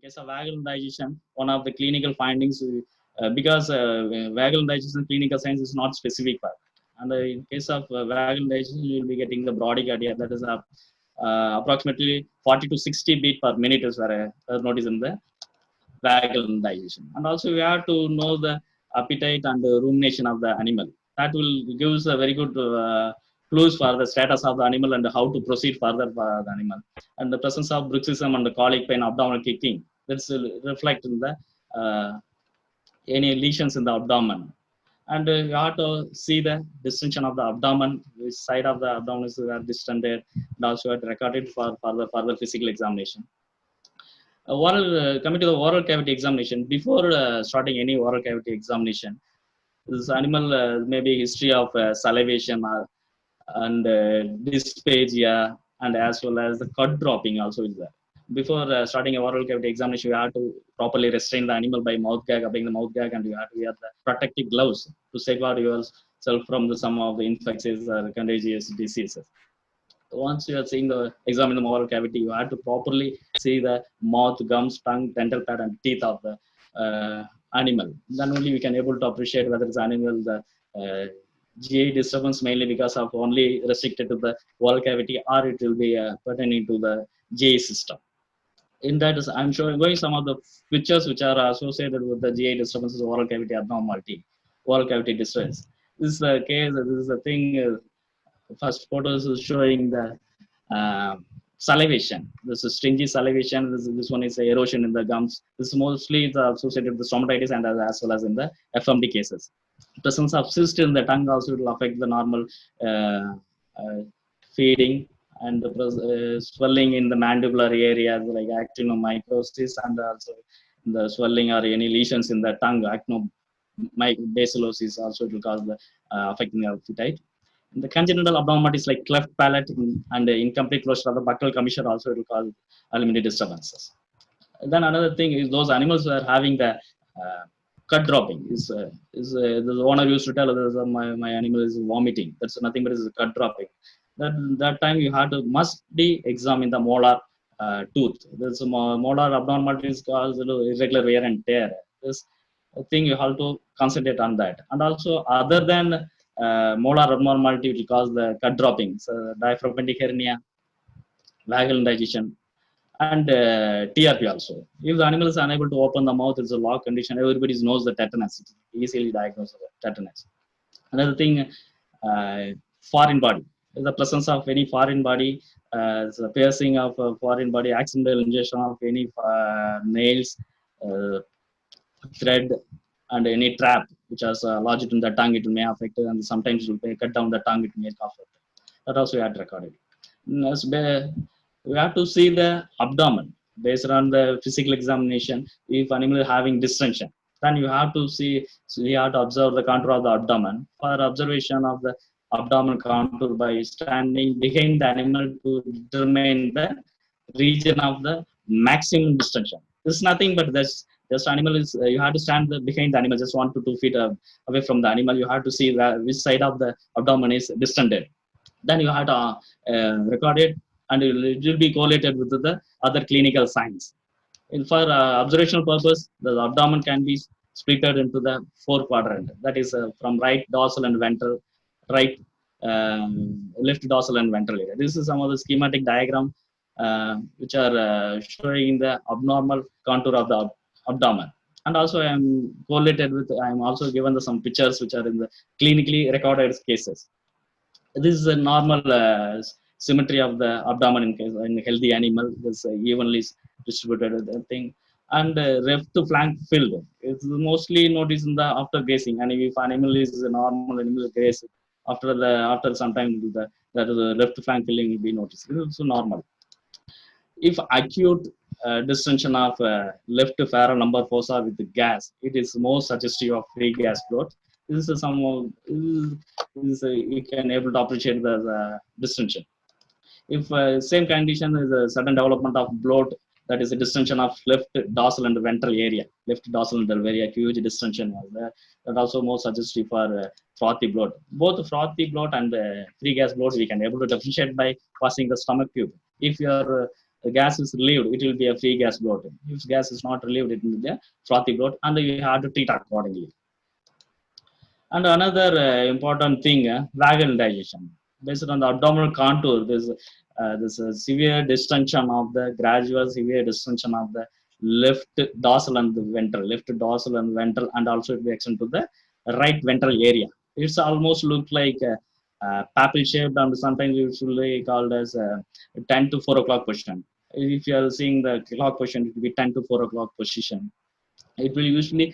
In case of vagal digestion, one of the clinical findings, because vagal digestion clinical science is not specific for that. And in case of vagal digestion, you will be getting the bradycardia, that is approximately 40 to 60 beat per minute is noticed in the vagal digestion. And also we have to know the appetite and the rumination of the animal. That will gives a very good clues for the status of the animal and how to proceed further for the animal. And the presence of bruxism and the colic pain, abdominal kicking, that's reflect in the any lesions in the abdomen. And you have to see the distension of the abdomen, which side of the abdomen is distended, and also you have to record it for further physical examination. Coming to the oral cavity examination, before starting any oral cavity examination, this animal maybe history of salivation and dysphagia, and as well as the cut dropping also is there. Before starting a oral cavity examination, you have to properly restrain the animal by mouth gag, applying the mouth gag, and you have to wear the protective gloves to safeguard yourself from some of the infectious or contagious diseases. Once you are seeing examine the oral cavity, you have to properly see the mouth, gums, tongue, dental pad, and teeth of the animal. Then only we can able to appreciate whether it's animal the GI disturbance mainly because of only restricted to the oral cavity, or it will be pertaining to the GI system. In that is, I'm showing some of the pictures which are associated with the GI disturbances, oral cavity abnormality, oral cavity distress. This is the case. This is the thing. First photos is showing the salivation. This is stringy salivation. This one is erosion in the gums. This is mostly associated with the stomatitis and as well as in the FMD cases. Presence of cyst in the tongue also will affect the normal feeding, and the swelling in the mandibular areas like actinomycosis, and also the swelling or any lesions in the tongue, basilosis also it will cause the affecting the appetite. The congenital abnormalities like cleft palate and incomplete closure of the buccal commissure also it will cause alimentary disturbances. Then another thing is those animals are having the cut dropping. The owner used to tell others, my animal is vomiting. That's nothing but is cut dropping. That time you have to must be examine the molar tooth. There's molar abnormalities cause irregular wear and tear. This thing you have to concentrate on that. And also other than molar abnormality which cause the cut dropping, so diaphragmatic hernia, vagal indigestion, and TRP also. If the animal is unable to open the mouth, it's a lock condition. Everybody knows the tetanus. It's easily diagnosed with tetanus. Another thing, foreign body. The presence of any foreign body, the piercing of a foreign body, accidental ingestion of any nails, thread, and any trap which has lodged in the tongue, it may affect it, and sometimes it will cut down the tongue, it may affect it. That also we had recorded. We have to see the abdomen based on the physical examination. If animal is having distension, then you have to see, so you have to observe the contour of the abdomen. For observation of the abdomen contour by standing behind the animal to determine the region of the maximum distension. This is nothing but this just animal is you have to stand behind the animal just 1 to 2 feet away from the animal. You have to see which side of the abdomen is distended. Then you have to record it, and it will be correlated with the other clinical signs. For observational purpose, the abdomen can be split into the 4 quadrant. That is from right dorsal and ventral, right left dorsal and ventral area. This is some of the schematic diagram which are showing the abnormal contour of the abdomen. And also I am correlated with, I am also given some pictures which are in the clinically recorded cases. This is a normal symmetry of the abdomen in healthy animal. This evenly distributed thing. And left flank filled. It's mostly noticed in the after grazing. And if animal is a normal animal graze, after some time the left flank filling will be noticed. It's normal. If acute distension of left pharynx lumbar fossa with gas, it is more suggestive of free gas float. This is you can able to appreciate the distension. If same condition is a sudden development of bloat, that is a distension of left dorsal and ventral area, left dorsal and ventral area, huge distension was there. That also more suggestive for frothy bloat. Both frothy bloat and free gas bloat we can able to differentiate by passing the stomach tube. If your gas is relieved, it will be a free gas bloat. If gas is not relieved, it will be a frothy bloat, and you have to treat accordingly. And another important thing, vagal indigestion. Based on the abdominal contour, there's a severe distension of the gradual severe distension of the left dorsal and the ventral, and also it will extend to the right ventral area. It's almost look like papil shaped, and sometimes usually called as 10 to 4 o'clock position. If you are seeing the clock position, it will be 10 to 4 o'clock position. It will usually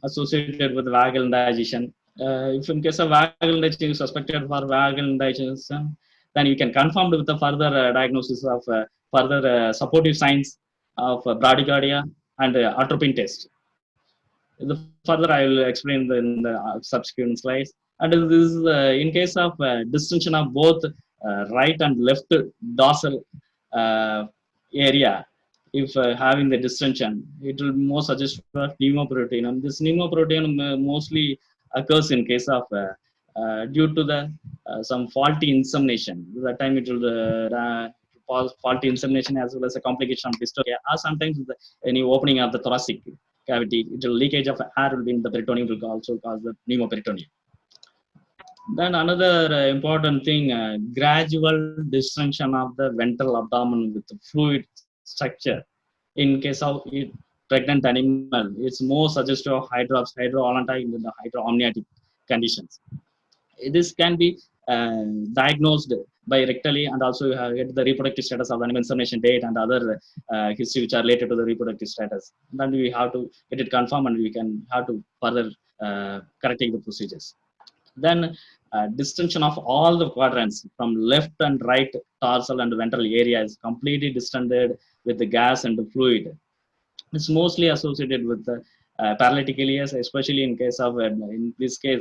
associated with vagal indigestion. If in case of vagal indigestion is suspected for vagal indigestion, then you can confirm with the further diagnosis of further supportive signs of bradycardia and atropine test. Further, I will explain in the subsequent slides. And this is in case of distension of both right and left dorsal area. If having the distension, it will more suggest for pneumoperitoneum. This pneumoperitoneum mostly occurs in case of due to the some faulty insemination. That time it will faulty insemination as well as a complication of dystocia, or sometimes any opening of the thoracic cavity, it will leakage of air will be in the peritoneum, will also cause the pneumoperitoneum. Then another important thing, gradual distension of the ventral abdomen with fluid structure. In case of pregnant animal, it's more suggestive of hydroallantotic in the hydroamniotic conditions. This can be diagnosed by rectally, and also you get the reproductive status of the animal insemination date and other history which are related to the reproductive status. Then we have to get it confirmed, and we can have to further correcting the procedures. Then distension of all the quadrants from left and right dorsal and ventral area is completely distended with the gas and the fluid. It's mostly associated with the paralytic ileus, especially in case of in this case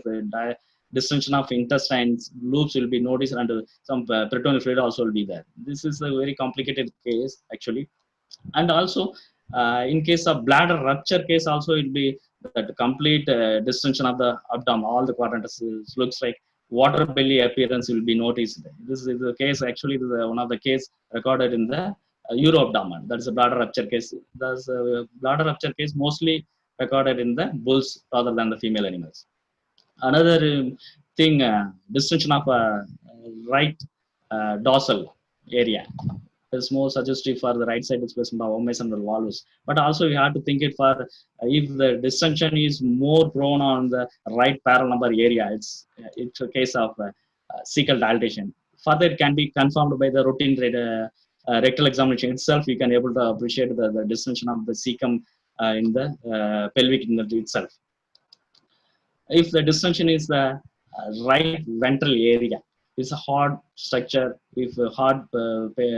distension of intestines loops will be noticed, and some peritoneal fluid also will be there. This is a very complicated case actually. And also in case of bladder rupture case also it will be that complete distension of the abdomen, all the quadrants looks like water belly appearance will be noticed. This is the case actually, this is one of the case recorded in the uroabdomen, that is a bladder rupture case. That's a bladder rupture case mostly recorded in the bulls rather than the female animals. Another thing, distension of right dorsal area is more suggestive for the right side displacement of omes and the valvus. But also you have to think it for if the distension is more prone on the right parallel number area, it's a case of cecal dilatation. Further, it can be confirmed by the routine rectal examination itself. You can able to appreciate the distension of the cecum in the pelvic inlet itself. If the distension is the right ventral area, it's a hard structure. If a hard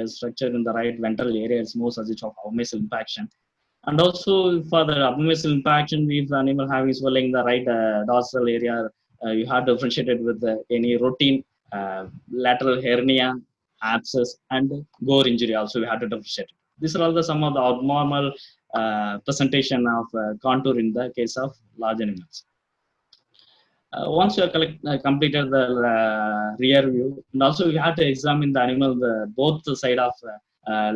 structure in the right ventral area, it's more suggestive of abdominal impaction. And also for the abdominal impaction, if the animal having swelling in the right dorsal area, you have differentiated with any routine lateral hernia, abscess, and gore injury. Also, we have to differentiate. These are all the some of the abnormal presentation of contour in the case of large animals. Once you have completed the rear view, and also you have to examine the animal both the side of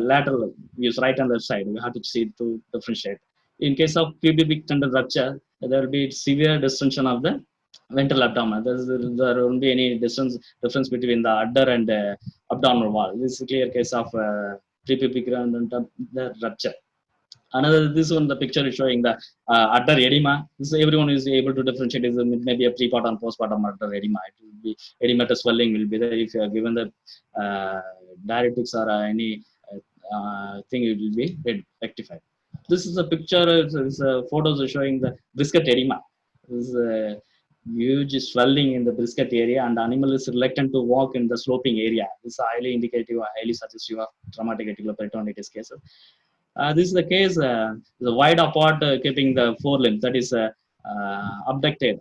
lateral views, right and left side. We have to see to differentiate. In case of pubic tendon rupture, there will be severe distension of the ventral abdomen. There won't be any difference between the udder and abdominal wall. This is a clear case of prepubic tendon rupture. Another, this one, the picture is showing the udder edema. This everyone is able to differentiate. Is maybe a prepartum postpartum udder edema. It will be edematous swelling will be there if you are given the diuretics or any thing, it will be rectified. This is a picture. It's photos are showing the brisket edema. This is a huge swelling in the brisket area, and the animal is reluctant to walk in the sloping area. This is highly indicative, highly suggestive of traumatic reticular peritonitis cases. This is the case, the wide apart keeping the forelimbs, that is adducted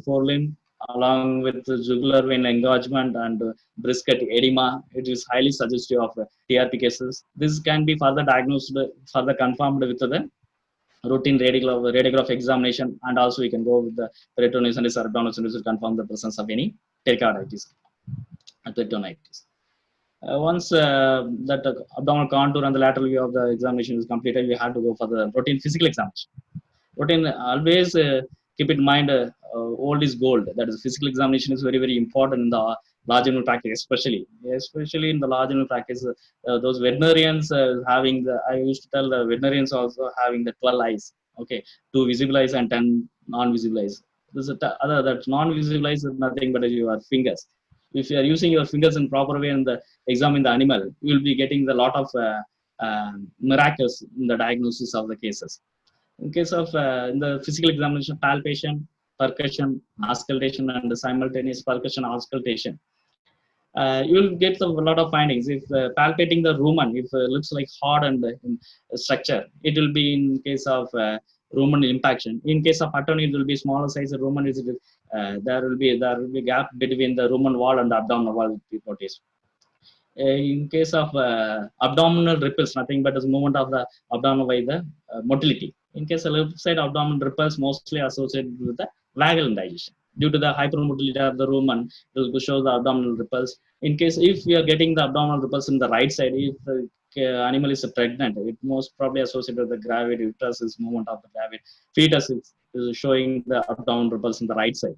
forelimb along with the jugular vein engorgement and brisket edema. It is highly suggestive of TRP cases. This can be further diagnosed, further confirmed with the routine radiograph examination, and also you can go with the peritonitis or abdominal to confirm the presence of any pericarditis, peritonitis. Once that abdominal contour and the lateral view of the examination is completed, we have to go for the routine physical examination. Routine, always keep in mind, old is gold. That is, physical examination is very, very important in the large animal practice, especially in the large animal practice. Those veterinarians having the, I used to tell the veterinarians also having the 12 eyes. Okay, 2 visible eyes and 10 non-visible eyes. This is other that non-visible eyes is nothing but your fingers. If you are using your fingers in proper way and examine the animal, you will be getting a lot of miracles in the diagnosis of the cases. In case of in the physical examination, palpation, percussion, auscultation, and simultaneous percussion auscultation, you will get a lot of findings. If palpating the rumen, if it looks like hard and structure, it will be in case of rumen impaction. In case of attorney, it will be smaller size rumen. There will be gap between the rumen wall and the abdominal wall. Notice. In case of abdominal ripples, nothing but is movement of the abdomen by the motility. In case of left side abdominal ripples, mostly associated with the vagal indigestion. Due to the hypermotility of the rumen, it will show the abdominal ripples. In case if we are getting the abdominal ripples in the right side, if the animal is pregnant, it most probably associated with the gravid uterus is movement of the gravid fetus is showing the abdominal ripples in the right side.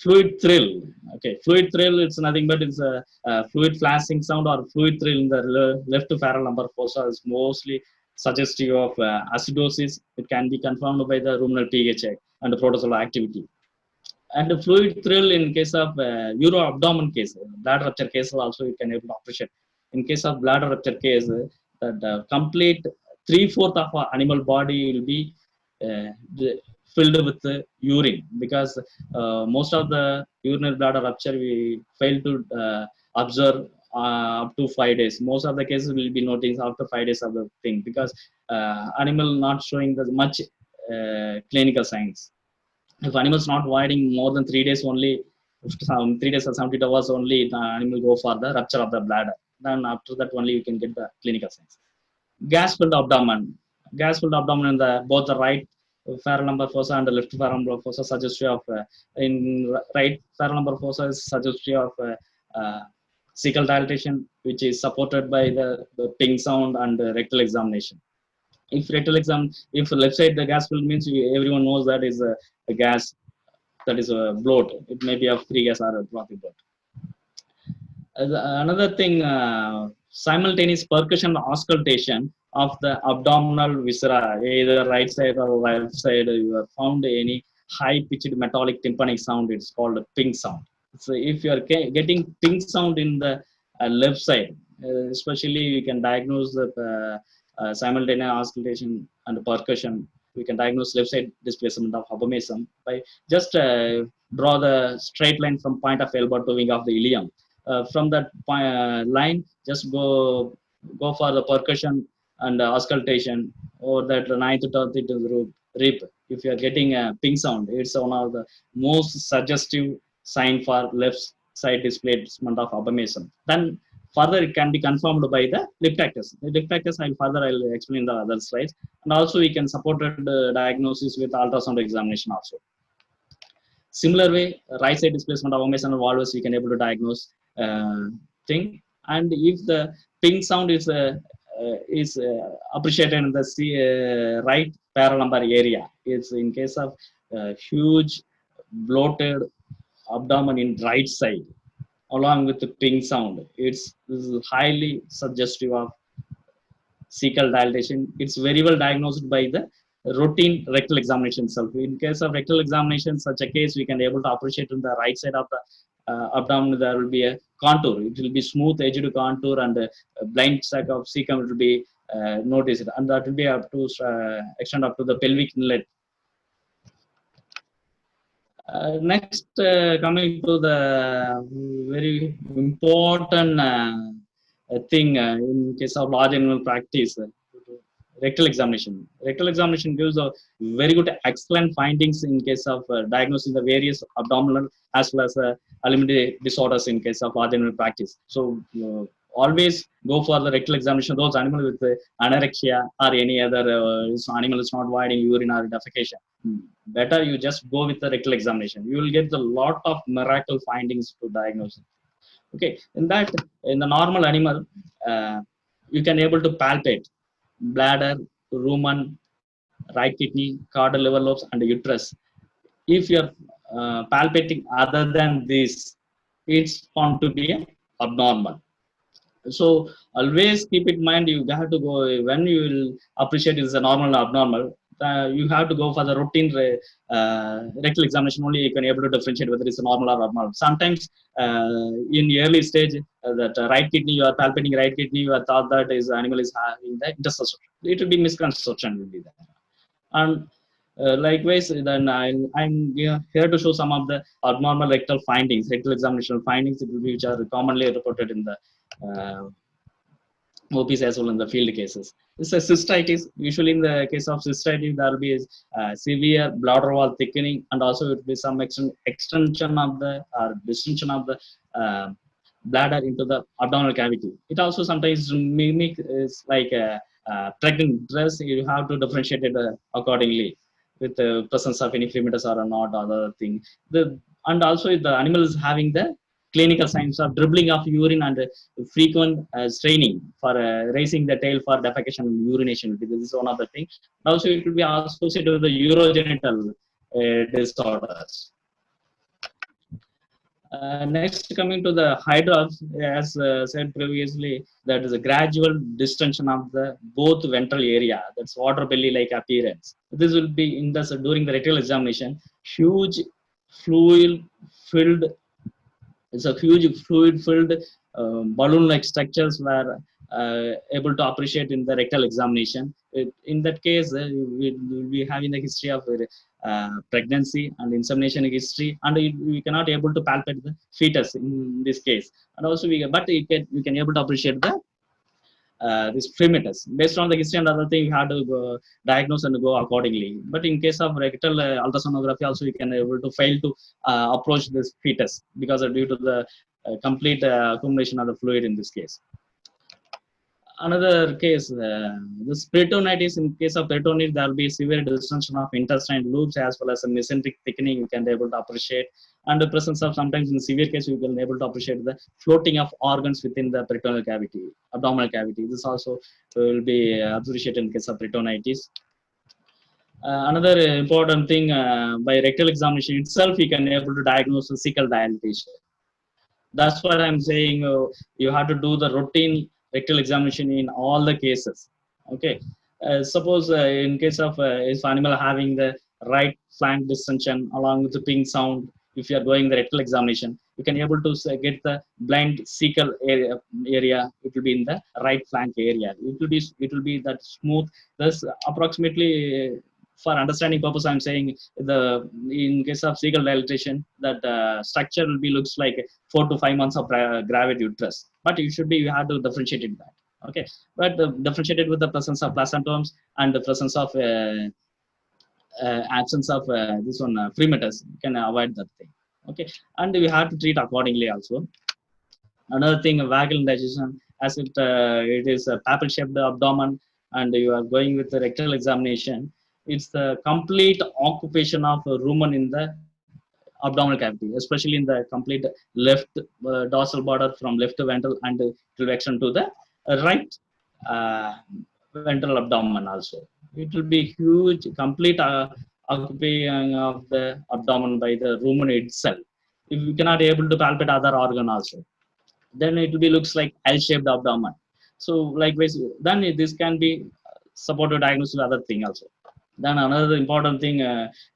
Fluid thrill. Okay, fluid thrill. It's nothing but it's a fluid flashing sound or fluid thrill in the left parallel lumbar fossa is mostly suggestive of acidosis. It can be confirmed by the ruminal pH and the protozoal activity. And the fluid thrill in case of uroabdomen case, bladder rupture case also you can able to appreciate. In case of bladder rupture case, that complete 3/4 of our animal body will be filled with urine, because most of the urinary bladder rupture we fail to observe up to 5 days. Most of the cases will be noticed after 5 days of the thing, because animal not showing the much clinical signs. If animal is not voiding more than 3 days only, 3 days or 72 hours only, the animal go for the rupture of the bladder. Then after that only you can get the clinical signs. Gas filled abdomen. Gas filled abdomen in the both the right pharal lumbar fossa and the left pharal lumbar fossa suggestive of in right pharal lumbar fossa is suggestive of cecal dilatation, which is supported by the ping sound and rectal examination. If rectal exam, if left side the gas filled means everyone knows that is a gas, that is a bloat. It may be of free gas or a blocky bloat. Another thing, simultaneous percussion auscultation of the abdominal viscera, either right side or left side. You have found any high pitched metallic tympanic sound, it's called a ping sound. So if you are getting ping sound in the left side, especially we can diagnose the simultaneous auscultation and percussion. We can diagnose left side displacement of abomasum by just draw the straight line from point of elbow to wing of the ilium. From that line, just go for the percussion and auscultation, or that ninth to 10th rib. If you are getting a ping sound, it's one of the most suggestive sign for left side displacement of abomasum. Then further it can be confirmed by the lip practice. The lip practice I'll explain the other slides, and also we can support diagnosis with ultrasound examination also. Similar way, right side displacement of abomasum and volvulus we can able to diagnose thing. And if the ping sound is appreciated in the right paralumbar area, it's in case of huge bloated abdomen in right side along with the ping sound, this is highly suggestive of cecal dilatation. It's very well diagnosed by the routine rectal examination itself. In case of rectal examination, such a case we can able to appreciate in the right side of the abdomen there will be a contour. It will be smooth edged contour, and a blind sac of cecum will be noticed, and that will be up to extend up to the pelvic inlet. Next, coming to the very important thing in case of large animal practice, rectal examination. Rectal examination gives a very good, excellent findings in case of diagnosing the various abdominal as well as alimentary disorders in case of large animal practice. So always go for the rectal examination. Those animals with anorexia or any other animal is not voiding urine or defecation, better you just go with the rectal examination. You will get a lot of miracle findings to diagnose it. Okay, in that, in the normal animal, you can able to palpate bladder, rumen, right kidney, caudal liver lobes, and uterus. If you are palpating other than this, it's found to be abnormal. So always keep in mind, you have to go when you will appreciate is a normal or abnormal. You have to go for the routine rectal examination. Only you can able to differentiate whether it's a normal or abnormal. Sometimes in early stage, that right kidney, you are palpating right kidney, you are thought that is animal is having the intercession. It will be misconception will be there. And likewise, then I'm here to show some of the abnormal rectal findings, rectal examination findings, which are commonly reported in the OPs as well in the field cases. This is cystitis. Usually in the case of cystitis, there will be severe bladder wall thickening, and also it will be some extension of the or distension of the bladder into the abdominal cavity. It also sometimes mimic is like a pregnant dress. You have to differentiate it accordingly with the presence of any fremitus or not other thing. And also the animal is having the clinical signs of dribbling of urine and frequent straining for raising the tail for defecation and urination. This is one of the things. Also, it will be associated with the urogenital disorders. Next, coming to the hydrops, as said previously, that is a gradual distension of the both ventral area. That's water belly-like appearance. This will be in the during the rectal examination. Huge fluid-filled. It's a huge fluid-filled balloon-like structures where able to appreciate in the rectal examination. In that case, we will be having the history of pregnancy and insemination history, and we cannot able to palpate the fetus in this case. And also we can able to appreciate the this prematures. Based on the history and other thing, you have to go, diagnose and go accordingly. But in case of rectal ultrasonography, also we can able to fail to approach this fetus because of due to the complete accumulation of the fluid in this case. Another case, this peritonitis. In case of peritonitis, there will be severe distension of intestine loops as well as a mesenteric thickening. You can be able to appreciate, and the presence of sometimes in severe case you can be able to appreciate the floating of organs within the peritoneal cavity, abdominal cavity. This also will be appreciated in case of peritonitis. Another important thing, by rectal examination itself, you can be able to diagnose the cecal dilatation. That's what I'm saying. You have to do the routine rectal examination in all the cases. Okay. Suppose in case of if animal having the right flank distension along with the ping sound, if you are going the rectal examination, you can able to get the blind cecal area. It will be in the right flank area. It will be that smooth. Thus, approximately for understanding purpose, I'm saying the in case of cecal dilatation, that structure will be looks like 4 to 5 months of gravity uterus. But you have to differentiate it that. Okay, but differentiated with the presence of placentomes and the presence of absence of this one prematures, you can avoid that thing. Okay, and we have to treat accordingly also. Another thing, vagal digestion, as it is a papal shaped abdomen, and you are going with the rectal examination. It's the complete occupation of rumen in the abdominal cavity, especially in the complete left dorsal border from left ventral, and it will extend to the right uh, ventral abdomen also. It will be huge, complete occupying of the abdomen by the rumen itself. If you cannot able to palpate other organ also, then it will be looks like L-shaped abdomen. So likewise, then this can be supported diagnosis with other thing also. Then another important thing,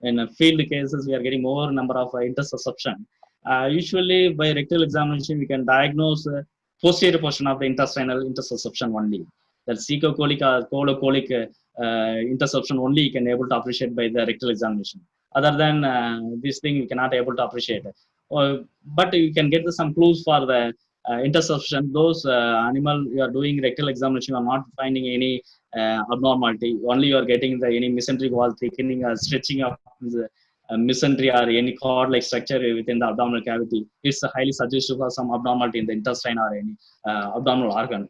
in field cases, we are getting more number of intersusception. Usually by rectal examination, we can diagnose posterior portion of the intestinal intersusception only. That cecocolic or colocolic intersusception only you can able to appreciate by the rectal examination. Other than this thing, we cannot able to appreciate. But you can get some clues for the intersusception. Those animal you are doing rectal examination, you are not finding any abnormality. Only you are getting the any mesenteric wall thickening or stretching of the mesentery or any cord-like structure within the abdominal cavity. It's highly suggestive for some abnormality in the intestine or any abdominal organ.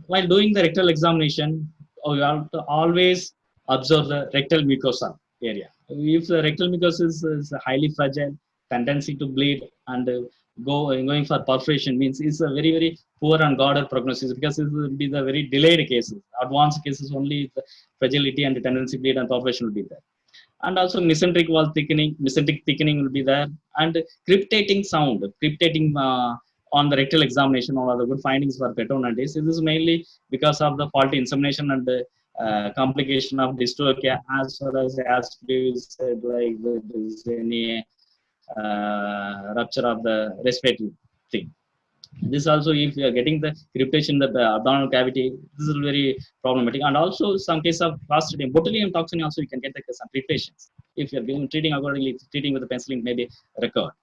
While doing the rectal examination, you have to always observe the rectal mucosa area. If the rectal mucosa is highly fragile, tendency to bleed and going for perforation means it's a very, very poor and guarded prognosis, because it will be the very delayed cases. Advanced cases only the fragility and the tendency to bleed and perforation will be there. And also mesenteric wall thickening, mesenteric thickening will be there, and cryptating sound, cryptating on the rectal examination. All of the good findings for peritonitis. This is mainly because of the faulty insemination and the complication of dystocia, as well as we said, like there is any rupture of the respiratory thing. This also, if you are getting the cryptation in the abdominal cavity, this is very problematic. And also some case of Clostridium botulinum toxin also you can get some cryptations. If you are treating accordingly, treating with the penicillin may be recurred.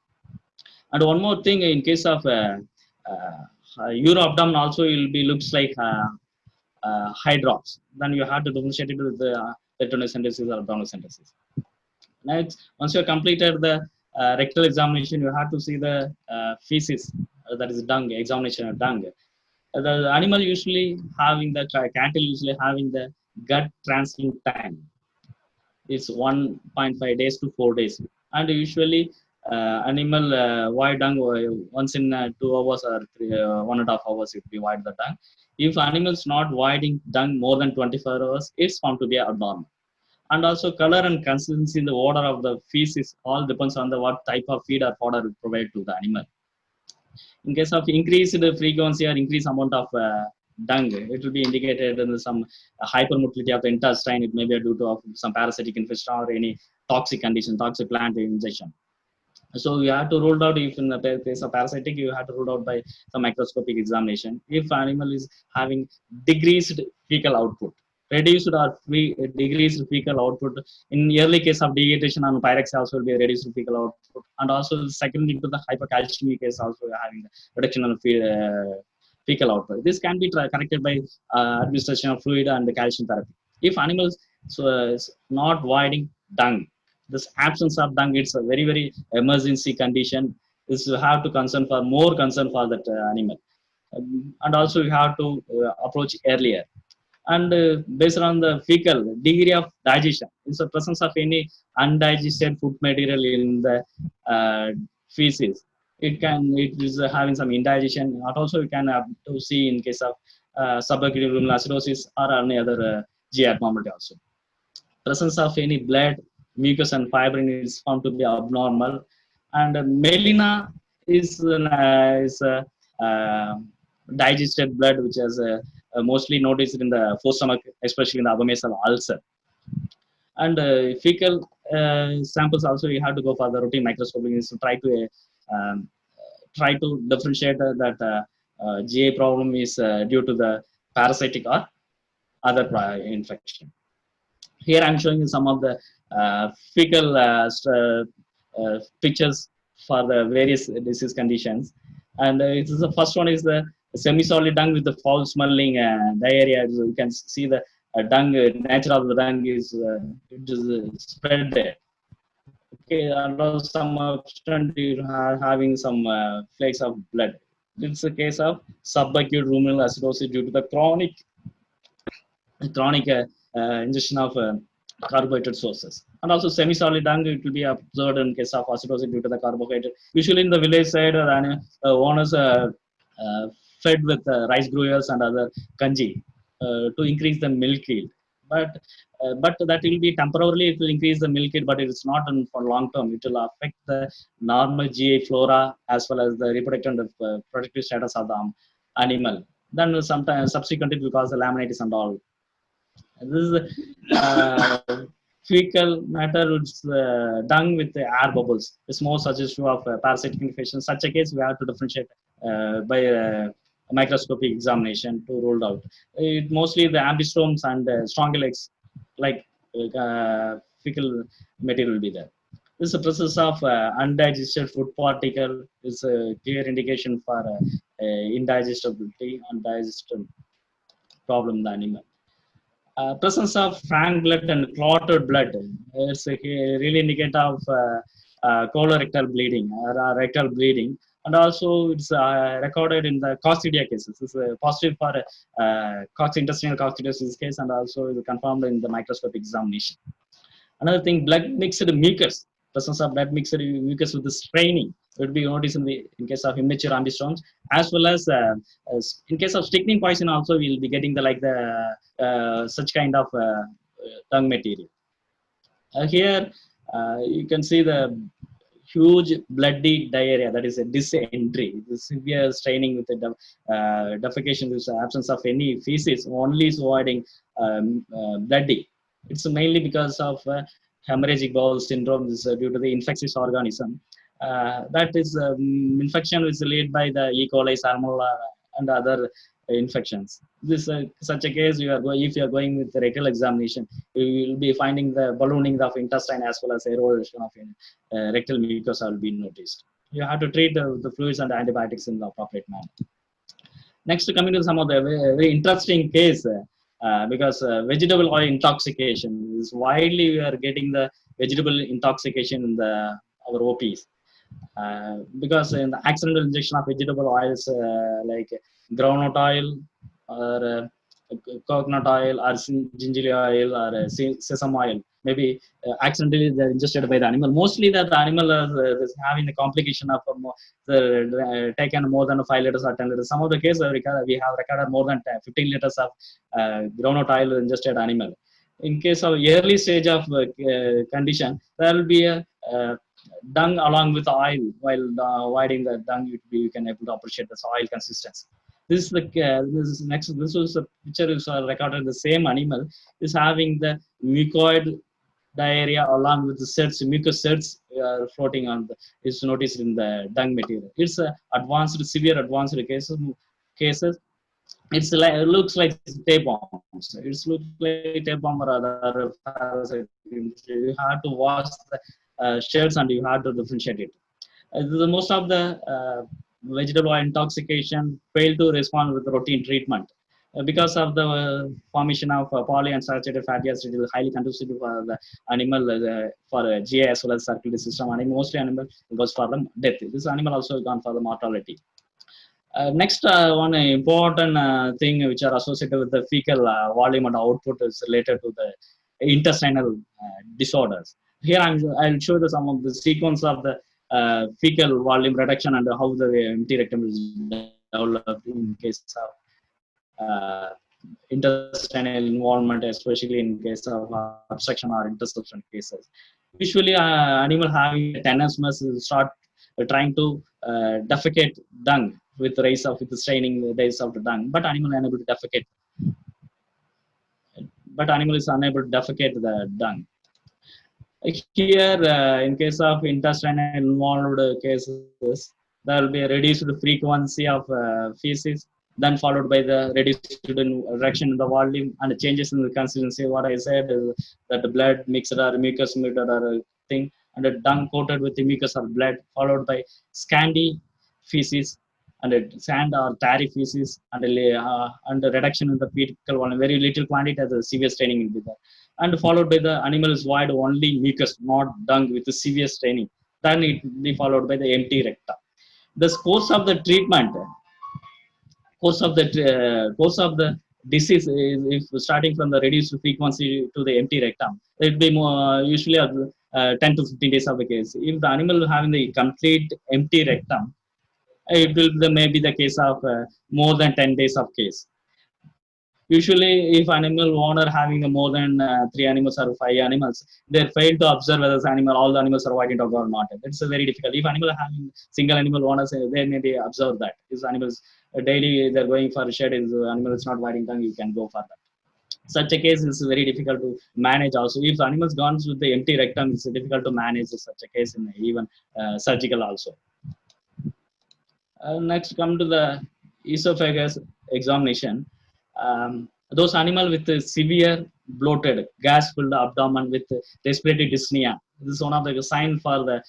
And one more thing, in case of uroabdomen also, will be looks like high drops. Then you have to differentiate it with the peritonicentesis or abdominocentesis. Next, once you have completed the rectal examination, you have to see the feces, that is dung, examination of dung. The animal usually having the cattle usually having the gut transiting time. It's 1.5 days to 4 days, and usually animal void dung once in 2 hours or 1.5 hours it will be void the dung. If animals not voiding dung more than 24 hours, it's found to be abnormal. And also color and consistency in the odor of the feces all depends on the what type of feed or fodder we provide to the animal. In case of increased frequency or increased amount of dung, it will be indicated in some hypermotility of the intestine. It may be due to some parasitic infection or any toxic condition, toxic plant injection. So you have to rule out if in the case of parasitic, you have to rule out by some microscopic examination. If animal is having decreased fecal output, reduced or decreased fecal output, in early case of dehydration and pyrex also will be a reduced fecal output, and also secondly to the hypercalcemic case also having reduction of fecal output. This can be corrected by administration of fluid and calcium therapy. If animals so, is not voiding dung, this absence of dung, it's a very very emergency condition. This you have to concern for more concern for that animal. And also you have to approach earlier. And based on the fecal degree of digestion, in the presence of any undigested food material in the uh, feces, it is having some indigestion. And also you can have to see in case of subacute ruminal acidosis or any other GI abnormality also. Presence of any blood, mucus, and fibrin is found to be abnormal. And melena is uh, digested blood, which is mostly noticed in the forestomach, especially in the abomasal ulcer. And fecal samples also you have to go for the routine microscopy, is to try to differentiate that GI problem is due to the parasitic or other infection. Here I'm showing you some of the fecal pictures for the various disease conditions. And the first one is the semi-solid dung with the foul smelling diarrhea. So you can see the dung, nature of the dung is it is spread there. Okay, and also some extent you are having some flakes of blood. It's a case of subacute ruminal acidosis due to the chronic ingestion of carbohydrate sources. And also semi-solid dung, it will be observed in case of acidosis due to the carbohydrate. Usually in the village side, owners uh, fed with rice gruyers and other kanji to increase the milk yield. But that will be temporarily, it will increase the milk yield, but it is not for long term. It will affect the normal GI flora as well as the reproductive and protective status of the animal. Then sometimes subsequently it will cause the laminitis and all. This is fecal matter, which dung with the air bubbles. It's more suggestive of parasitic infection. Such a case, we have to differentiate by microscopic examination to rule out. It mostly the ambistromes and strongylex, like fecal material will be there. This is a process of undigested food particle is a clear indication for indigestibility and digestion problem in the animal. Presence of frank blood and clotted blood is a really indicator of colorectal bleeding or rectal bleeding. And also it's recorded in the coccidia cases. It's positive for intestinal coccidiosis case, and also is confirmed in the microscopic examination. Another thing, blood mixed mucus, presence of blood mixed mucus with the straining would be noticed in case of immature ambistromes, as well as in case of strychnine poison also we'll be getting the like the such kind of tongue material. Here you can see the huge bloody diarrhea, that is a dysentery, the severe straining with the defecation, with the absence of any feces, only is avoiding bloody. It's mainly because of hemorrhagic bowel syndrome. This is due to the infectious organism. That is infection is led by the E. coli, Salmonella, and other infections. This such a case, if you are going with the rectal examination, you will be finding the ballooning of intestine as well as erosion of rectal mucosa will be noticed. You have to treat the fluids and antibiotics in the appropriate manner. Next, coming to some of the very, very interesting case, because vegetable oil intoxication is widely, we are getting the vegetable intoxication in the our OPs. Because in the accidental injection of vegetable oils like groundnut oil or coconut oil or ginger oil or sesame oil, maybe accidentally they're ingested by the animal. Mostly that the animal is having the complication of taken more than 5 liters or 10 liters. Some of the cases we have recorded more than 15 liters of groundnut oil ingested animal. In case of early stage of condition, there will be a dung along with oil. While avoiding the dung, you can able to appreciate the soil consistency. This is the this is next. This was a picture is recorded. The same animal is having the mucoid diarrhea along with the cells, mucus cells floating on the, is noticed in the dung material. It's a advanced, severe advanced cases. It's like it looks like tapeworms. It looks like tapeworm or other parasite. You have to wash the shells and you have to differentiate it. Most of the vegetable oil intoxication fail to respond with routine treatment. Because of the formation of polyunsaturated fatty acid is highly conducive for the animal for GI as well as circulatory system, and mostly animal goes for the death. This animal also gone for the mortality. Next, one important thing which are associated with the fecal volume and output is related to the intestinal disorders. Here I'll show you some of the sequence of the fecal volume reduction and how the empty rectum is developed in case of intestinal involvement, especially in case of obstruction or interception cases. Usually, animal having tenesmus start trying to defecate dung with rise of with straining the days of the dung, but animal unable to defecate. But animal is unable to defecate the dung. Here, in case of intestinal involved cases, there will be a reduced frequency of feces, then followed by the reduced reduction in the volume and changes in the consistency. What I said is that the blood mixed or mucus mixed or thing, and the dung coated with the mucus or blood, followed by scanty feces and sand or tarry feces and the reduction in the fecal volume. Very little quantity as a severe staining will be there, and followed by the animal is void only mucus, not dung with the severe staining. Then it will be followed by the empty rectum. The course of the disease is if starting from the reduced frequency to the empty rectum. It will be more usually 10 to 15 days of the case. If the animal having the complete empty rectum, it will maybe the case of more than 10 days of case. Usually, if animal owner having more than three animals or five animals, they fail to observe whether all the animals are white in dog or not. It's very difficult. If animal having single animal owners, they maybe observe that. If animals daily they're going for a shed, is animal is not white in tongue, you can go for that. Such a case is very difficult to manage. Also, if the animals gone with the empty rectum, it's difficult to manage such a case in even surgical also. Next, come to the esophagus examination. Those animals with severe bloated, gas-filled abdomen with respiratory dyspnea. This is one of the signs for the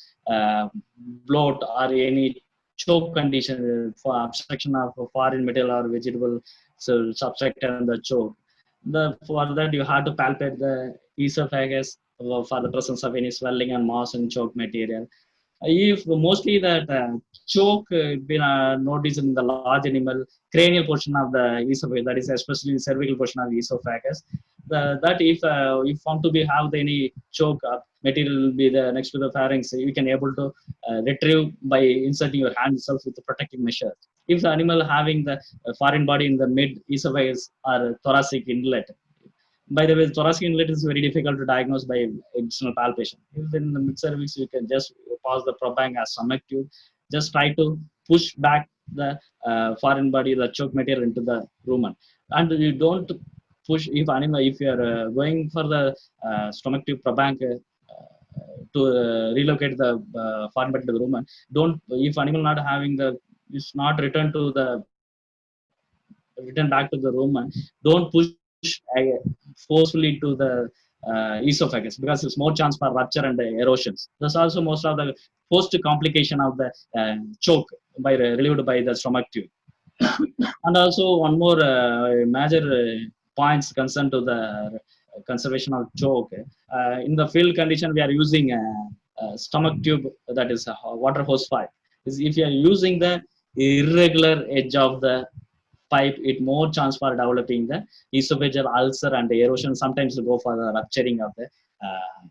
bloat or any choke condition for obstruction of foreign material or vegetable substrate in the choke. For that, you have to palpate the esophagus for the presence of any swelling and mass in choke material. If mostly that choke been noticed in the large animal cranial portion of the esophagus, that is especially the cervical portion of the esophagus. That if found to be have any choke material will be the next to the pharynx, you can able to retrieve by inserting your hand itself with the protective measure. If the animal having the foreign body in the mid esophagus or thoracic inlet, by the way, thoracic inlet is very difficult to diagnose by external palpation. If in the mid cervix, you can just pass the probang as stomach tube, just try to push back the foreign body, the choke material into the rumen, and you don't push. If you are going for the stomach tube probang to relocate the foreign body to the rumen, don't. If animal not having the is not return to the return back to the room, don't push forcefully to the esophagus because there's more chance for rupture and erosions. There's also most of the post complication of the choke by relieved by the stomach tube. And also one more major points concerned to the conservation of choke. In the field condition, we are using a stomach tube, that is a water hose pipe. If you are using the irregular edge of the pipe, it more chance for developing the esophageal ulcer and the erosion. Sometimes go for the rupturing of the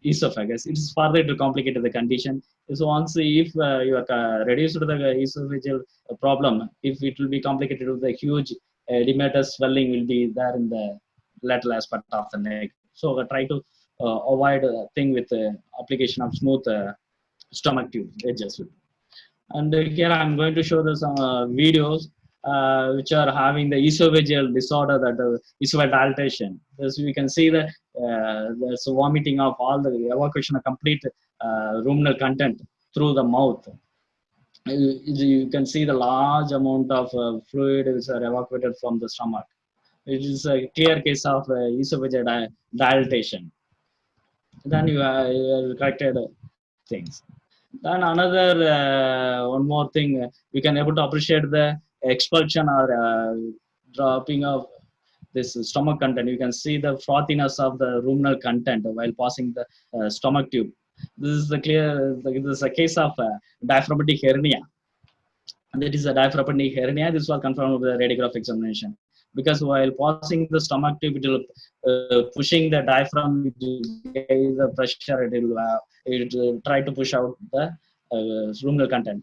esophagus. It is further to complicate the condition. So once if you are reduced to the esophageal problem, if it will be complicated with the huge edematous swelling will be there in the lateral aspect of the neck. So try to avoid thing with application of smooth stomach tube edges. And here I'm going to show some videos which are having the esophageal disorder, that esophageal dilatation. Thus we can see the there's vomiting of all the evacuation of complete ruminal content through the mouth. You can see the large amount of fluid is evacuated from the stomach. It is a clear case of esophageal dilatation. Then you corrected things. Then another one more thing, we can able to appreciate the expulsion or dropping of this stomach content. You can see the frothiness of the ruminal content while passing the stomach tube. This is the clear. This is a case of diaphragmatic hernia. And that is a diaphragmatic hernia. This was confirmed with the radiograph examination. Because while passing the stomach tube, it will pushing the diaphragm, it will get the pressure, it will try to push out the ruminal content.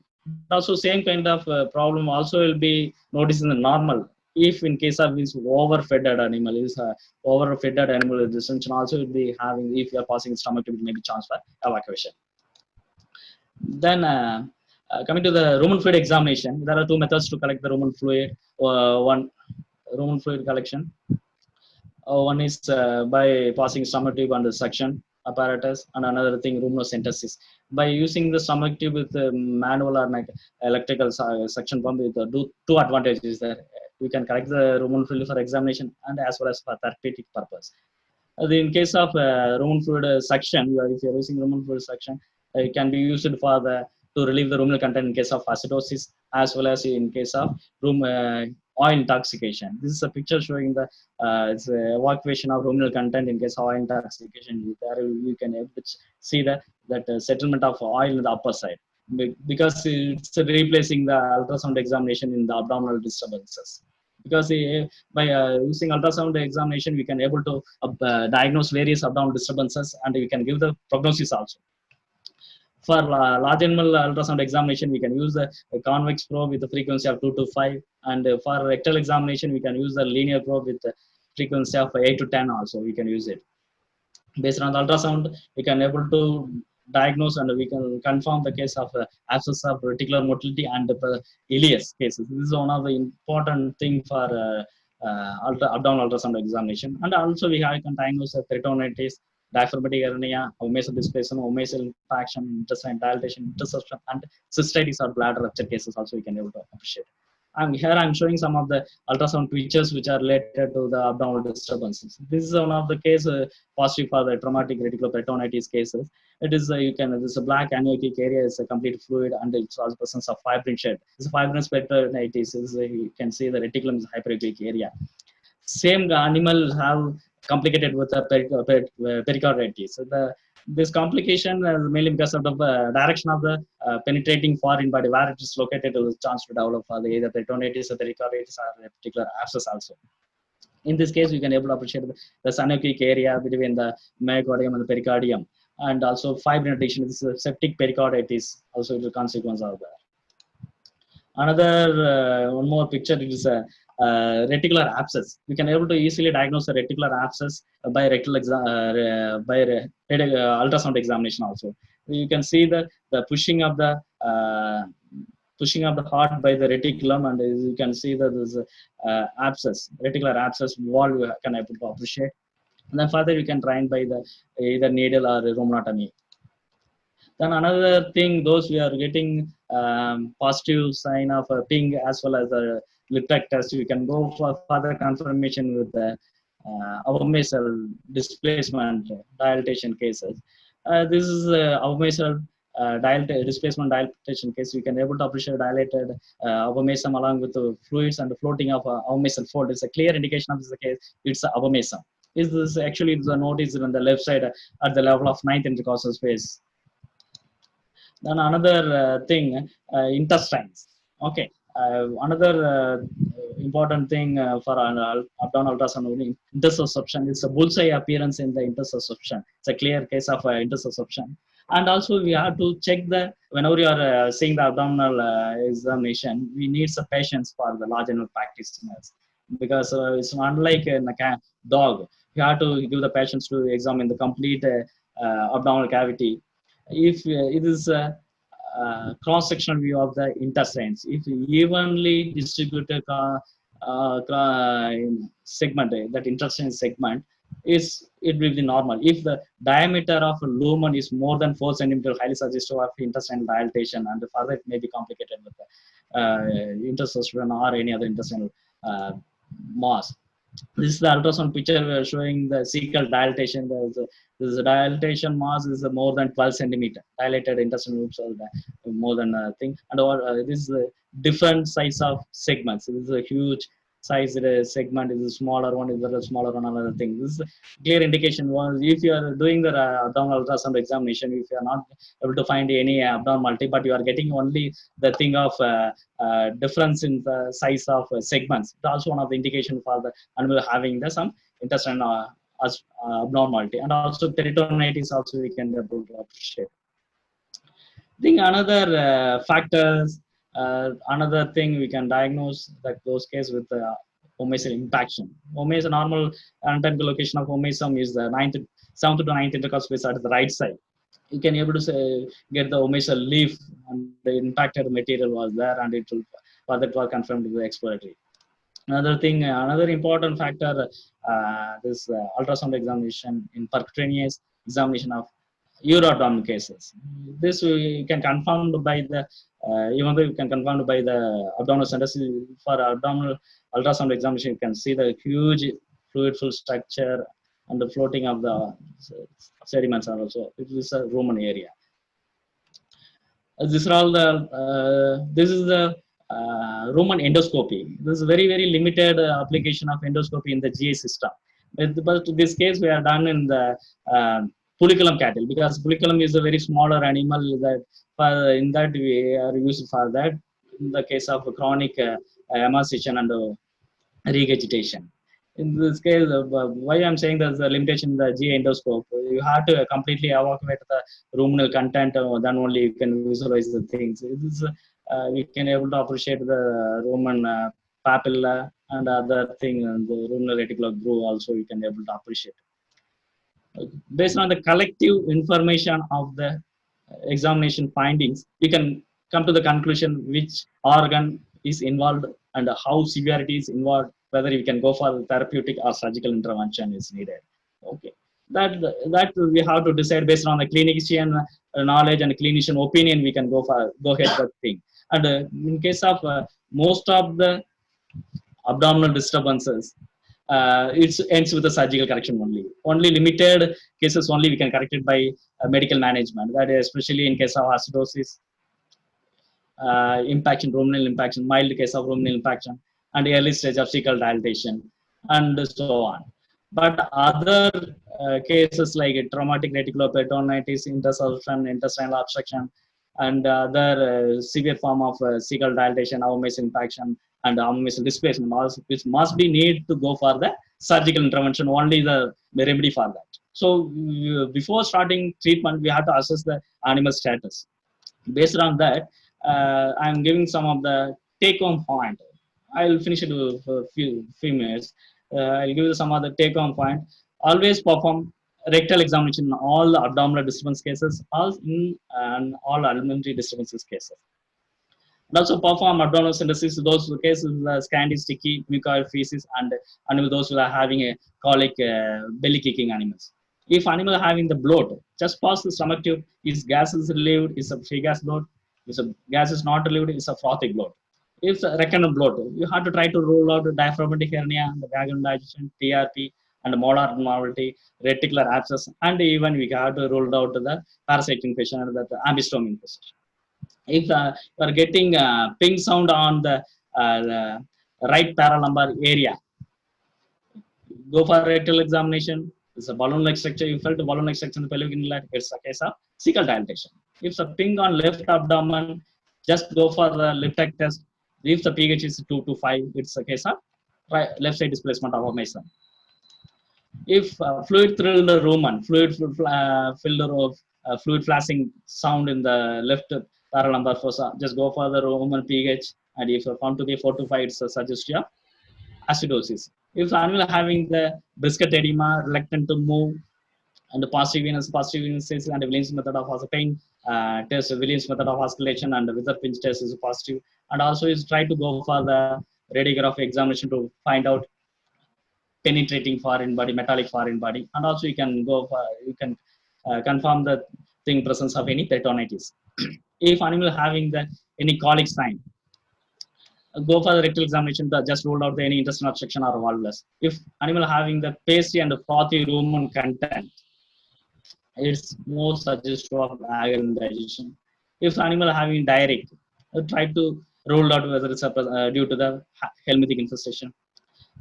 Also, same kind of problem also will be noticed in the normal. If in case of this overfed animal, is overfed animal, this also will be having, if you are passing the stomach tube, it may be chance for evacuation. Then coming to the rumen fluid examination, there are two methods to collect the rumen fluid. One rumen fluid collection. One is by passing stomach tube under suction apparatus, and another thing rumenocentesis. By using the stomach tube with manual or like electrical suction pump, with two advantages there. You can collect the rumen fluid for examination and as well as for therapeutic purpose. In case of rumen fluid suction, if you are using rumen fluid suction, it can be used for to relieve the ruminal content in case of acidosis, as well as in case of oil intoxication. This is a picture showing the it's evacuation of ruminal content in case of oil intoxication. There you can see that settlement of oil in the upper side, because it's replacing the ultrasound examination in the abdominal disturbances. Because by using ultrasound examination, we can able to diagnose various abdominal disturbances, and we can give the prognosis also. For large animal ultrasound examination, we can use a convex probe with a frequency of 2 to 5, and for rectal examination, we can use the linear probe with a frequency of 8 to 10 also. We can use it. Based on the ultrasound, we can able to diagnose and we can confirm the case of abscess of reticular motility and ileus cases. This is one of the important thing for abdominal ultrasound examination. And also we can diagnose peritonitis, diaphragmatic hernia, omasal displacement, omasal impaction, intestine dilatation, interception, and cystitis or bladder rupture cases also we can able to appreciate. And here I'm showing some of the ultrasound pictures which are related to the abdominal disturbances. This is one of the case positive for the traumatic reticuloperitonitis cases. It is this black anechoic area is a complete fluid, and it's also presence of fibrin shed. This fibrinous peritonitis is you can see the reticulum is hyperechoic area. Same animal have complicated with the pericarditis. So this complication mainly because of the direction of the penetrating foreign body, where it is located, there is a chance to develop either peritonitis or pericarditis or a particular abscess also. In this case, we can able to appreciate the anechoic area between the myocardium and the pericardium, and also fibrin addiction. This is septic pericarditis also the consequence of that. Another one more picture is a reticular abscess. We can able to easily diagnose a reticular abscess by ultrasound examination also. You can see the pushing of the heart by the reticulum, and you can see that there's abscess, reticular abscess wall you can able to appreciate. And then further you can try by the either needle or rumenotomy. Then another thing, those we are getting positive sign of a ping as well as a Litvak test, we can go for further confirmation with the abomasal displacement dilatation cases. This is abomasal displacement dilatation case. We can able to appreciate dilated abomasum along with the fluids and the floating of abomasal fold. It's a clear indication of this case. It's abomasum. Is this actually the node is on the left side at the level of 9th intercostal space. Then another thing, intestines. Okay, another important thing for abdominal ultrasound, interoception. It's a bullseye appearance in the interoception. It's a clear case of interoception. And also we have to check the, whenever you are seeing the abdominal examination, we need some patience for the large animal practitioners, because it's unlike in a dog. You have to give the patients to examine the complete abdominal cavity. If it is cross-sectional view of the intestines. If evenly distributed segment, that intestine segment is, it will be normal. If the diameter of a lumen is more than 4 centimeters, highly suggestive of intestinal dilatation, and further it may be complicated with interstitial or any other intestinal mass. This is the ultrasound picture. We are showing the cecal dilatation. This dilatation mass is more than 12 centimeter. Dilated intestinal loops are more than a thing. And this is a different size of segments. This is a huge size segment. Is a smaller one. Is a smaller one. Another thing. This is a clear indication. One, if you are doing the abdominal ultrasound examination, if you are not able to find any abnormality, but you are getting only the thing of difference in the size of segments. It's also one of the indication for the animal having the some intestinal abnormality, and also peritonitis also we can able to appreciate. I think another factors, another thing we can diagnose that those cases with omasal impaction. Omasal normal anatomical location of omasum is the 7th to 9th intercostal space at the right side. You can able to say, get the omasal leaf, and the impacted material was there, and it will that was confirmed with the exploratory. Another thing, another important factor, this ultrasound examination in percutaneous examination of uroabdominal cases. This we can confirm by the, even though you can confirm by the abdominal centers. For abdominal ultrasound examination, you can see the huge fluid-filled structure and the floating of the sediments are also. It is a rumen area. This is all the. This is the rumen endoscopy. This is very limited application of endoscopy in the GI system. But in this case, we are done in the Puliculum cattle, because Puliculum is a very smaller animal that in that we are used for that in the case of chronic emaciation and regurgitation. In this case, why I'm saying there's a limitation in the GI endoscope, you have to completely evacuate the ruminal content, then only you can visualize the things. We can able to appreciate the rumen papilla and other thing, and the ruminal reticular groove also we can able to appreciate. Based on the collective information of the examination findings, we can come to the conclusion which organ is involved and how severity is involved, whether we can go for therapeutic or surgical intervention is needed. Okay, that we have to decide based on the clinician knowledge and clinician opinion. We can go ahead that thing. And in case of most of the abdominal disturbances, it ends with a surgical correction only. Only limited cases only we can correct it by medical management. That is especially in case of acidosis, impaction, ruminal impaction, mild case of ruminal impaction, and early stage of cecal dilatation, and so on. But other cases like traumatic reticuloperitonitis, intersulption, intestinal obstruction, and other severe form of cecal dilatation, omasal impaction, and omasal displacement, which must be need to go for the surgical intervention, only the remedy for that. So before starting treatment, we have to assess the animal status. Based on that, I'm giving some of the take-home point. I'll finish it for a few minutes. I'll give you some of the take-home point. Always perform rectal examination in all the abdominal disturbance cases, and all alimentary disturbances cases. And also perform abdominal synthesis. Those cases, scanty, sticky, mucoid feces, and those who are having a colic, belly kicking animals. If animal having the bloat, just pass the stomach tube. If gas is relieved, is a free gas bloat. If the gas is not relieved, it's a frothy bloat. If rectal bloat, you have to try to rule out the diaphragmatic hernia, the vaginal digestion, TRP, and molar abnormality, reticular abscess, and even we have to rule out the parasite infection and the ambistoma infection. If you are getting ping sound on the right paralumbar area, go for rectal examination. It's a balloon-like structure. You felt a balloon-like structure in the pelvic inlet. It's a case of cecal dilatation. If it's a ping on left abdomen, just go for the lip tech test. If the pH is 2 to 5, it's a case of left side displacement of omasum. If fluid-filled rumen, fluid flashing sound in the left paralumbar fossa, just go for the rumen pH. And if found to be 4 to 5, it's a suggestion of acidosis. If the animal having the brisket edema, reluctant to move, and the positive venous and Williams method of pain test Williams method of oscillation and the wither pinch test is positive, and also is try to go for the radiography examination to find out penetrating foreign body, metallic foreign body, and also you can go for, you can confirm the thing presence of any peritonitis. If animal having the any colic sign, go for the rectal examination to just rule out the any intestinal obstruction or volvulus. If animal having the pasty and the frothy rumen content, it's more suggestive of agar indigestion. If animal having diarrhea, try to rule out whether it's due to the helminthic infestation.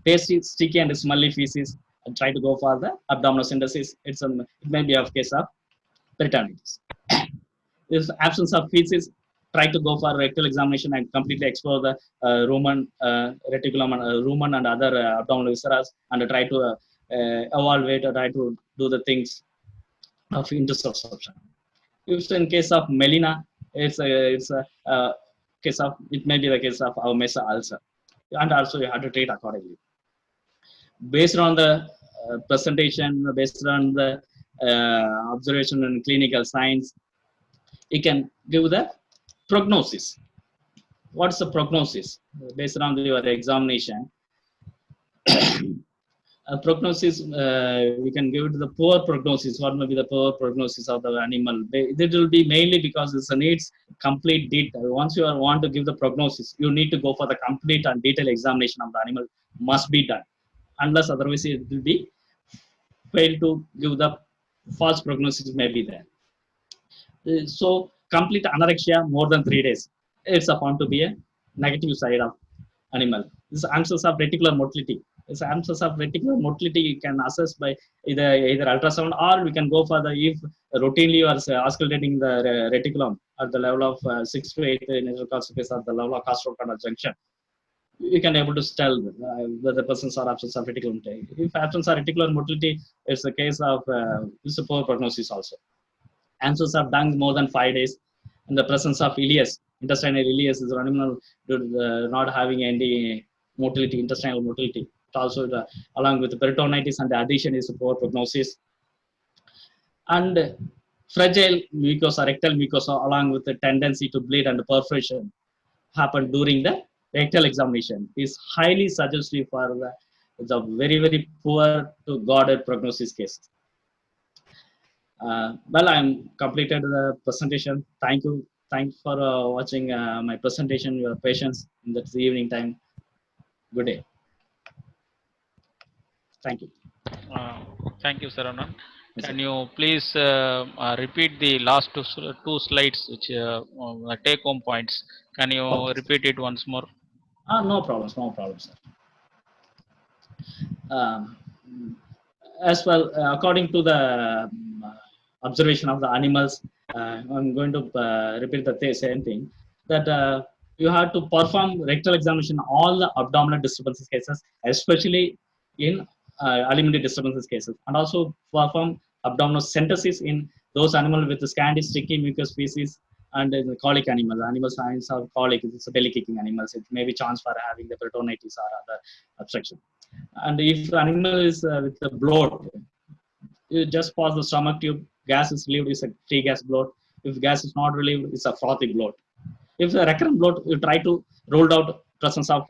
Pasty, sticky and smelly feces, and try to go for the abdominosynthesis. It may be of case of peritonitis. If absence of feces, try to go for rectal examination and completely explore the rumen, reticulum, rumen and other abdominal viscera, and try to evaluate or try to do the things of interoception. If in case of melena, it's a case of, it may be the case of our mesa ulcer, and also you have to treat accordingly based on the presentation, based on the observation and clinical signs. You can give the prognosis. What's the prognosis based on your examination? Prognosis, we can give it the poor prognosis. What may be the poor prognosis of the animal? It will be mainly because it needs complete detail. Once you want to give the prognosis, you need to go for the complete and detailed examination of the animal must be done. Unless otherwise it will be fail to give the false prognosis may be there. So complete anorexia more than 3 days, it's found to be a negative side of animal. This absence of reticular motility. This absence of reticular motility you can assess by either ultrasound, or we can go for the, if routinely you are auscultating the reticulum at the level of 6 to 8 nasal card space at the level of costochondral junction. You can able to tell whether the persons are absence of reticular motility. If absence of reticular motility, it's a case of it's a poor prognosis also. Absence of dung more than 5 days, in the presence of ileus, intestinal ileus is an animal not having any motility, intestinal motility. It also along with the peritonitis and the adhesion is a poor prognosis. And fragile mucosa, rectal mucosa, along with the tendency to bleed and perforation happen during the rectal examination is highly suggestive for the very, very poor to guarded prognosis cases. Well, I'm completed the presentation. Thank you. Thanks for watching my presentation, your patience in the evening time. Good day. Thank you. Thank you, Saranan. Yes, Can sir. you please repeat the last two slides, which take-home points? Can you Okay. repeat it once more? No problems. No problems, sir. Um, as well, according to the observation of the animals, I'm going to repeat the same thing, that you have to perform rectal examination all the abdominal disturbances cases, especially in alimentary disturbances cases, and also perform abdominal synthesis in those animals with the scanty sticky mucous species and the colic animals. Animal signs of colic, it's belly kicking animals. It may be chance for having the peritonitis or other obstruction. And if the animal is with the bloat, you just pause the stomach tube, gas is relieved, it's a free gas bloat. If gas is not relieved, it's a frothy bloat. If the recurrent bloat, you try to rule out presence of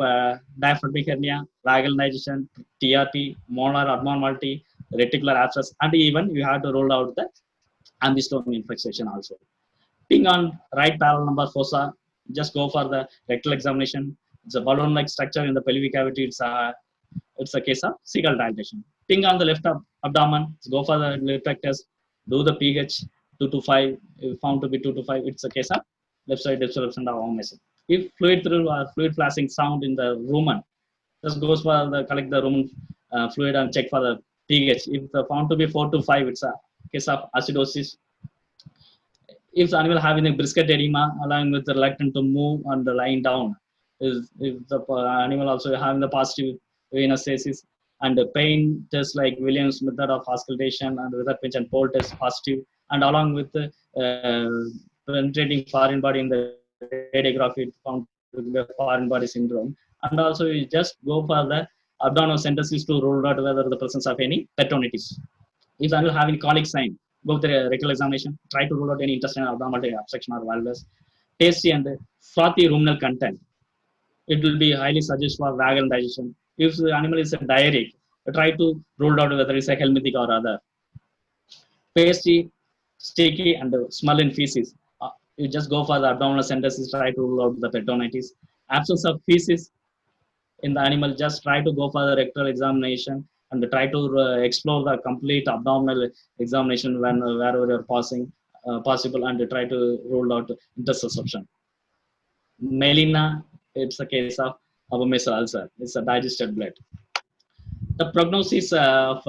diaphragmatic hernia, vagal indigestion, TRT, molar abnormality, reticular abscess, and even you have to rule out the ambistome infection also. Ping on right parallel lumbar fossa, just go for the rectal examination. It's a balloon-like structure in the pelvic cavity. It's a case of cecal dilatation. Ping on the left abdomen, go for the lip test, do the pH 2 to 5, if found to be 2 to 5, it's a case of left side disruption of omission. If fluid through fluid flashing sound in the rumen, just goes for the collect the rumen fluid and check for the pH. If found to be 4 to 5, it's a case of acidosis. If the animal having a brisket edema, allowing with the reluctant to move and lying down, if the animal also having the positive venous aces, and the pain test like Williams method of auscultation and wither pinch and pole test positive, and along with the penetrating foreign body in the radiography found to be a foreign body syndrome, and also you just go for the abdominal synthesis to rule out whether the presence of any peritonitis. If animal having colic sign, go with the rectal examination, try to rule out any intestinal abnormality, obstruction or valgus. Tasty and frothy ruminal content. It will be highly suggested for vagal digestion. If the animal is a diarrhea, try to rule out whether it's a helminthic or other. Pasty, sticky, and smell in feces. You just go for the abdominal synthesis, try to rule out the peritonitis. Absence of feces in the animal, just try to go for the rectal examination and try to explore the complete abdominal examination when wherever you're passing possible, and try to rule out intersusception. Melina, it's a case of abomasal ulcer. It's a digested blood. The prognosis of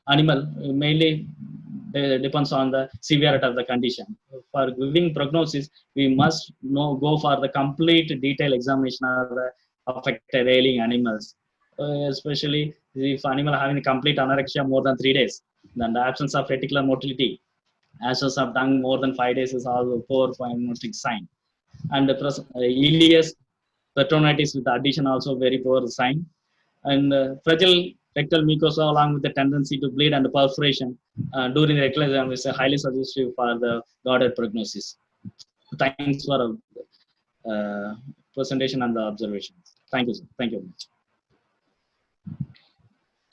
animal mainly depends on the severity of the condition. For giving prognosis, we must go for the complete detailed examination of the affected ailing animals, especially if animal having complete anorexia more than 3 days, then the absence of reticular motility, absence of tongue more than 5 days is also poor prognostic sign. And the ileus peritonitis with addition also very poor sign. And fragile rectal mucosa along with the tendency to bleed and perforation during the rectal exam is highly suggestive for the guarded prognosis. Thanks for presentation and the observations. Thank you, sir. Thank you very much.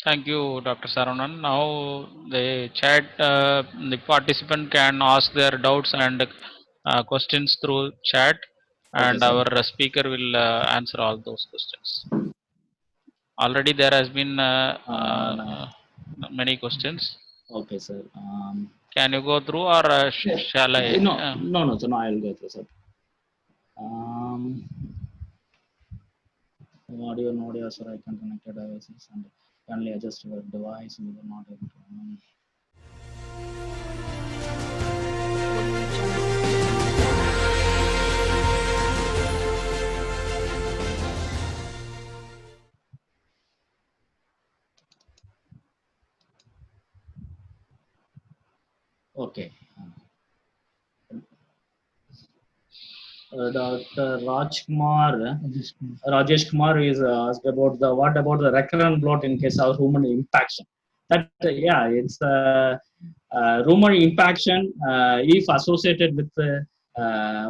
Thank you, Dr. Saravanan. Now the chat, the participant can ask their doubts and questions through chat, and Okay, our speaker will answer all those questions. Already there has been many questions. Okay, sir. Can you go through, or shall I? No, sir. No, I'll go through, sir. Audio and audio, sir. I can connect devices and only adjust your device. We will not able to. Okay. Dr. Rajesh Kumar is asked about what about the recurrent bloat in case of rumen impaction. That yeah, it's rumen impaction if associated with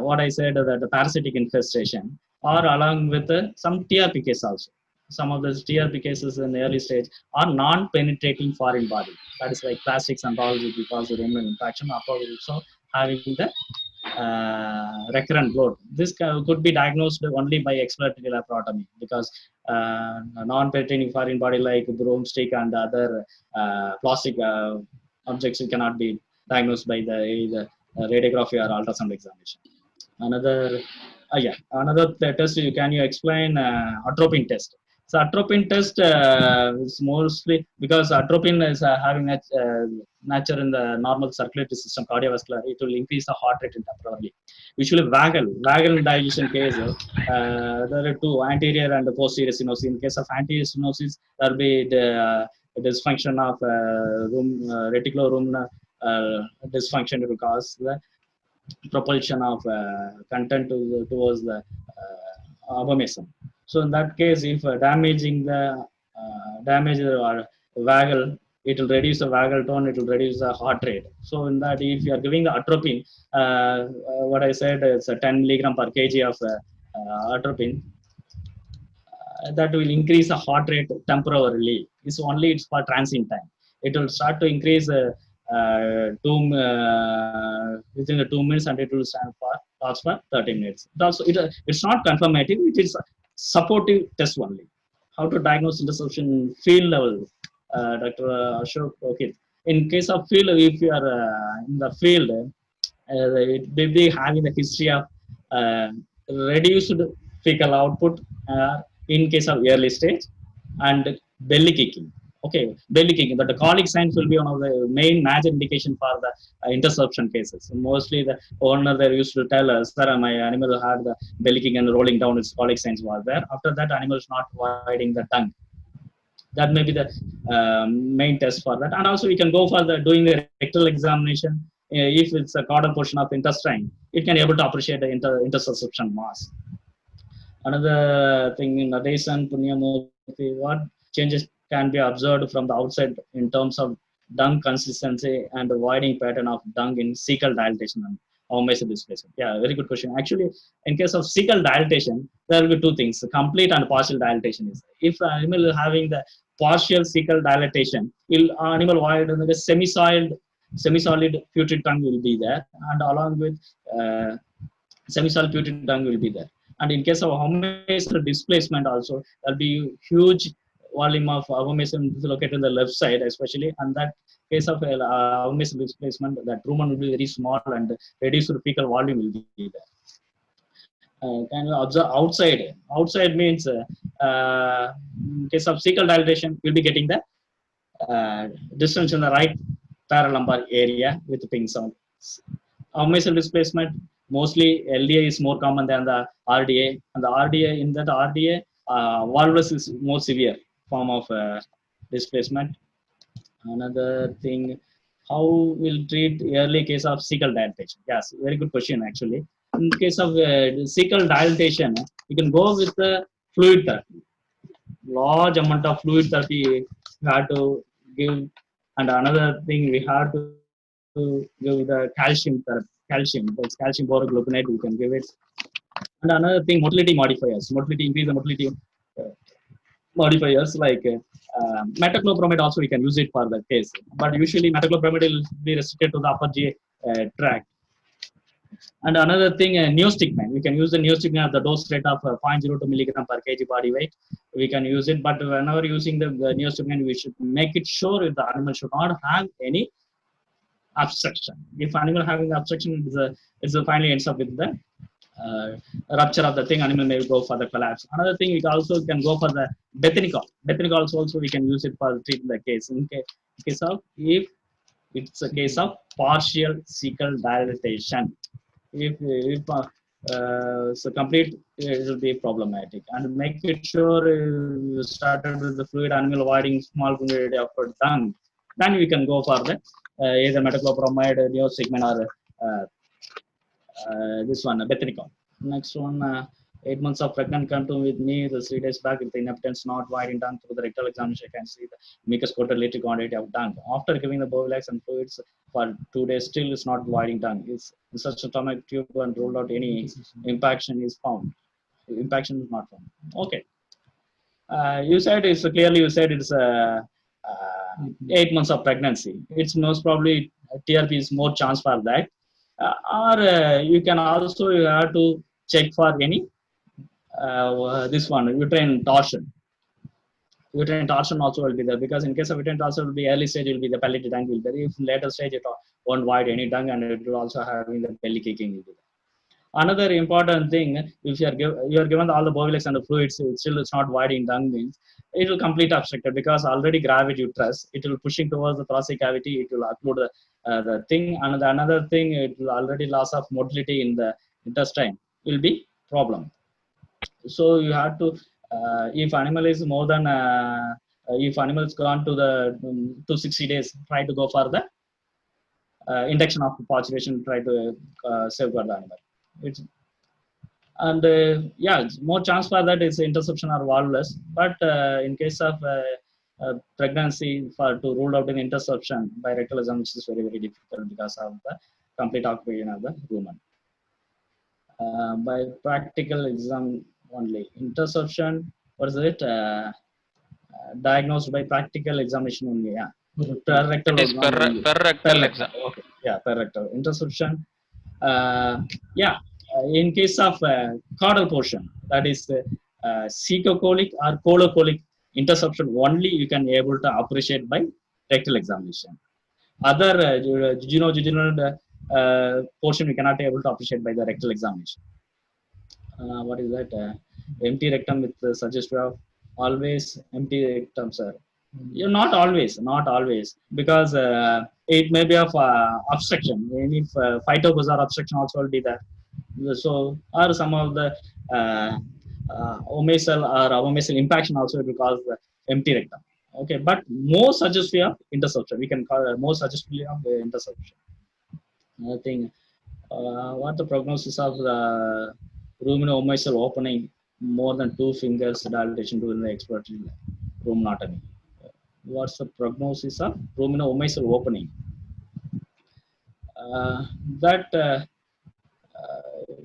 what I said, that the parasitic infestation, or along with some TRP case also. Some of those TRP cases in the early stage are non-penetrating foreign body. That is like plastics and all will cause rumen impaction. Also having the recurrent bloat. This could be diagnosed only by exploratory laparotomy, because non-penetrating foreign body like broomstick and other plastic objects cannot be diagnosed by the radiography or ultrasound examination. Another test. Can you explain atropine test? So atropine test is mostly because atropine is having nature in the normal circulatory system, cardiovascular. It will increase the heart rate temporarily. Usually vagal digestion case, there are two, anterior and posterior stenosis. In case of anterior stenosis, there will be the dysfunction of reticular dysfunction. It will cause the propulsion of content towards the abomasum. So in that case, if damaging the damage or vagal, it will reduce the vagal tone, it will reduce the heart rate. So in that, if you are giving the atropine, what I said is 10 milligram per kg of atropine, that will increase the heart rate temporarily. It's for transient time. It will start to increase within the 2 minutes, and it will stand for lasts for 30 minutes. It's not confirmative. It is supportive test only. How to diagnose interception field level, Dr. Ashok. Okay. In case of field, if you are in the field, it may be having the history of reduced fecal output in case of early stage, and belly kicking. Okay, belly kicking, but the colic signs will be one of the main major indication for the interception cases. Mostly the owner there used to tell us that my animal had the belly kicking and rolling down, its colic signs were there. After that, animal is not providing the tongue. That may be the main test for that. And also we can go for doing the rectal examination. If it's a caudal portion of intestine, it can be able to appreciate the intersusception mass. Another thing, in addition, Punyamurthy, what changes can be observed from the outside in terms of dung consistency and the widening pattern of dung in cecal dilatation and omission displacement. Yeah, very good question. Actually, in case of cecal dilatation, there will be two things: complete and partial dilatation. Is if the animal is having the partial cecal dilatation, will animal wide the semi-solid putrid tongue will be there, and along with uh, semi-solid putrid tongue will be there. And in case of abomasal displacement, also there'll be huge volume of abomasal located in the left side, especially. And that case of abomasal displacement, that rumen will be very small and reduced fecal volume will be there. Can you observe outside? Outside means in case of cecal dilatation, you'll be getting the distance in the right paralumbar area with pink sound. Abomasal displacement, mostly LDA is more common than the RDA, and the RDA, in that RDA, valvulus is more severe form of displacement. Another thing, how will treat early case of cecal dilatation? Yes, very good question actually. In case of cecal dilatation, you can go with the fluid therapy. Large amount of fluid therapy we have to give, and another thing we have to give the calcium therapy, calcium, that's calcium borogluconate, we can give it. And another thing, motility modifiers, motility, increase the motility modifiers like metoclopramide also we can use it for that case, but usually metoclopramide will be restricted to the upper GA tract. And another thing, neostigmine. We can use the neostigmine at the dose rate of 0.02 milligram per kg body weight. We can use it, but whenever using the neostigmine, we should make it sure if the animal should not have any obstruction. If animal having obstruction, it finally ends up with the rupture of the thing. Animal may go for the collapse. Another thing, we also can go for the bethanycol. Bethanycol also we can use it for treating the case. In case of, if it's a case of partial cecal dilatation. If so complete, it will be problematic. And make it sure you started with the fluid animal avoiding small quantity of dung. Then we can go for the either metoclopramide, neostigmine, or this one, bethanycol. Next one, 8 months of pregnant come to with me the 3 days back with the inhabitants not widening dung through the rectal examination. I can see the mucus coated little quantity of dung. After giving the Bovelax and fluids for 2 days, still is not widening dung. It's in such a stomach tube and ruled out any impaction is found. Impaction is not found. Okay. You said it's clearly, you said it's 8 months of pregnancy. It's most probably TRP is more chance for that. Or you can also, you have to check for any this one, uterine torsion. Uterine torsion also will be there, because in case of uterine torsion will be early stage, will be the pelvic dung will be there. If later stage it won't wide any dung, and it will also having the belly kicking will be there. Another important thing, if you are given all the Bovelax and the fluids, it still is not widening dung, means it will complete obstructed, because already gravid uterus, it will pushing towards the thoracic cavity, it will occlude the thing. And another thing, it will already loss of motility in the intestine will be problem. So you have to, if animal is more than if animal is gone to the 260 days, try to go for the induction of population, try to safeguard the animal. It's, and yeah, more chance for that is interception or valvulus. But in case of pregnancy, for to rule out an interception by rectal examination is very, very difficult because of the complete occupation of the rumen. By practical exam only, interception, what is it? Diagnosed by practical examination only. Yeah, It is per rectal exam. Okay. Yeah, per rectal interception. Yeah, in case of caudal portion, that is cecocolic or colocolic interception, only you can able to appreciate by rectal examination. Other jejunal portion we cannot able to appreciate by the rectal examination. What is that? Empty rectum with suggestive of always empty rectum, sir. You not always, because it may be of obstruction. Any phytobazar obstruction also will be there. So, or some of the omasal or abomasal impaction also, it will cause the empty rectum. Okay, but more suggestive of interception. We can call more suggestive of interception. Another thing, what the prognosis of the rumeno-omasal opening more than 2 fingers dilatation during the exploratory rumenotomy? what's the prognosis of rumino-omysal opening? That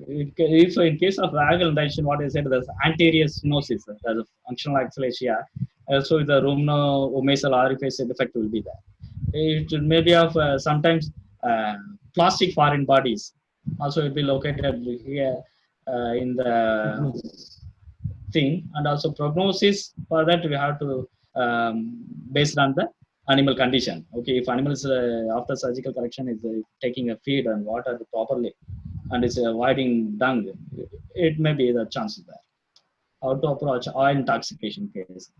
if in case of vagal indentation, what I said, there's anterior stenosis, there's a functional achalasia. Also, the rumino-omysal orifice defect will be there. It may be of sometimes plastic foreign bodies. Also, it will be located here in the thing, and also prognosis for that we have to based on the animal condition. Okay, if animals after surgical correction is taking a feed and water properly and is avoiding dung, it may be the chances there. How to approach oil intoxication case?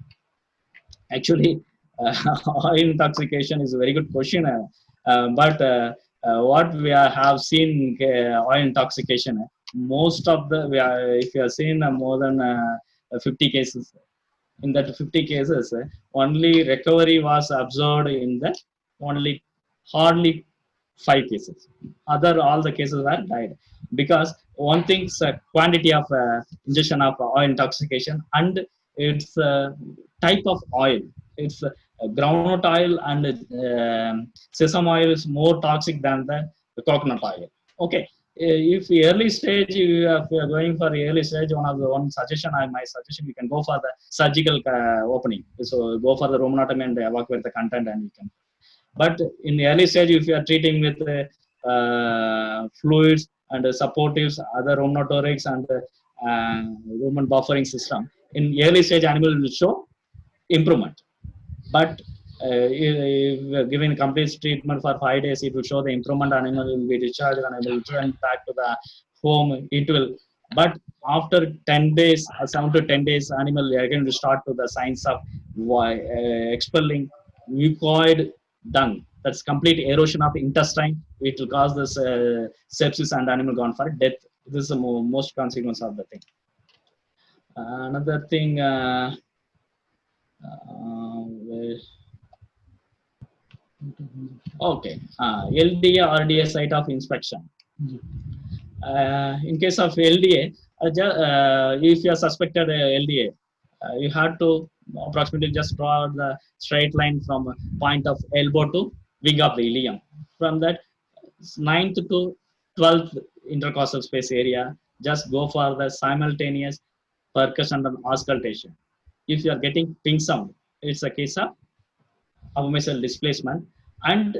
Actually, oil intoxication is a very good question, but what we have seen oil intoxication, most of the if you have seen more than 50 cases, in that 50 cases only recovery was observed in the only hardly 5 cases. Other all the cases were died, because one thing's quantity of ingestion of oil intoxication, and its type of oil. It's groundnut oil, and sesame oil is more toxic than the coconut oil. Okay, if early stage if you are going for early stage, one suggestion, my suggestion, you can go for the surgical opening. So go for the rheumatectomy and evacuate the content, and you can. But in the early stage, if you are treating with fluids and supportives, other rheumatorics and Roman buffering system, in early stage animal will show improvement. But if given complete treatment for 5 days, it will show the improvement. Animal will be discharged and will return back to the home. It will, but after 10 days, 7 to 10 days, animal again will start to the signs of expelling mucoid dung. That's complete erosion of intestine. It will cause this sepsis and animal gone for death. This is the most consequence of the thing. Another thing. Okay, LDA RDA site of inspection. In case of LDA, if you are suspected LDA, you have to approximately just draw the straight line from point of elbow to wing of the ilium. From that 9th to 12th intercostal space area, just go for the simultaneous percussion and auscultation. If you are getting ping sound, it's a case of abomasal displacement. And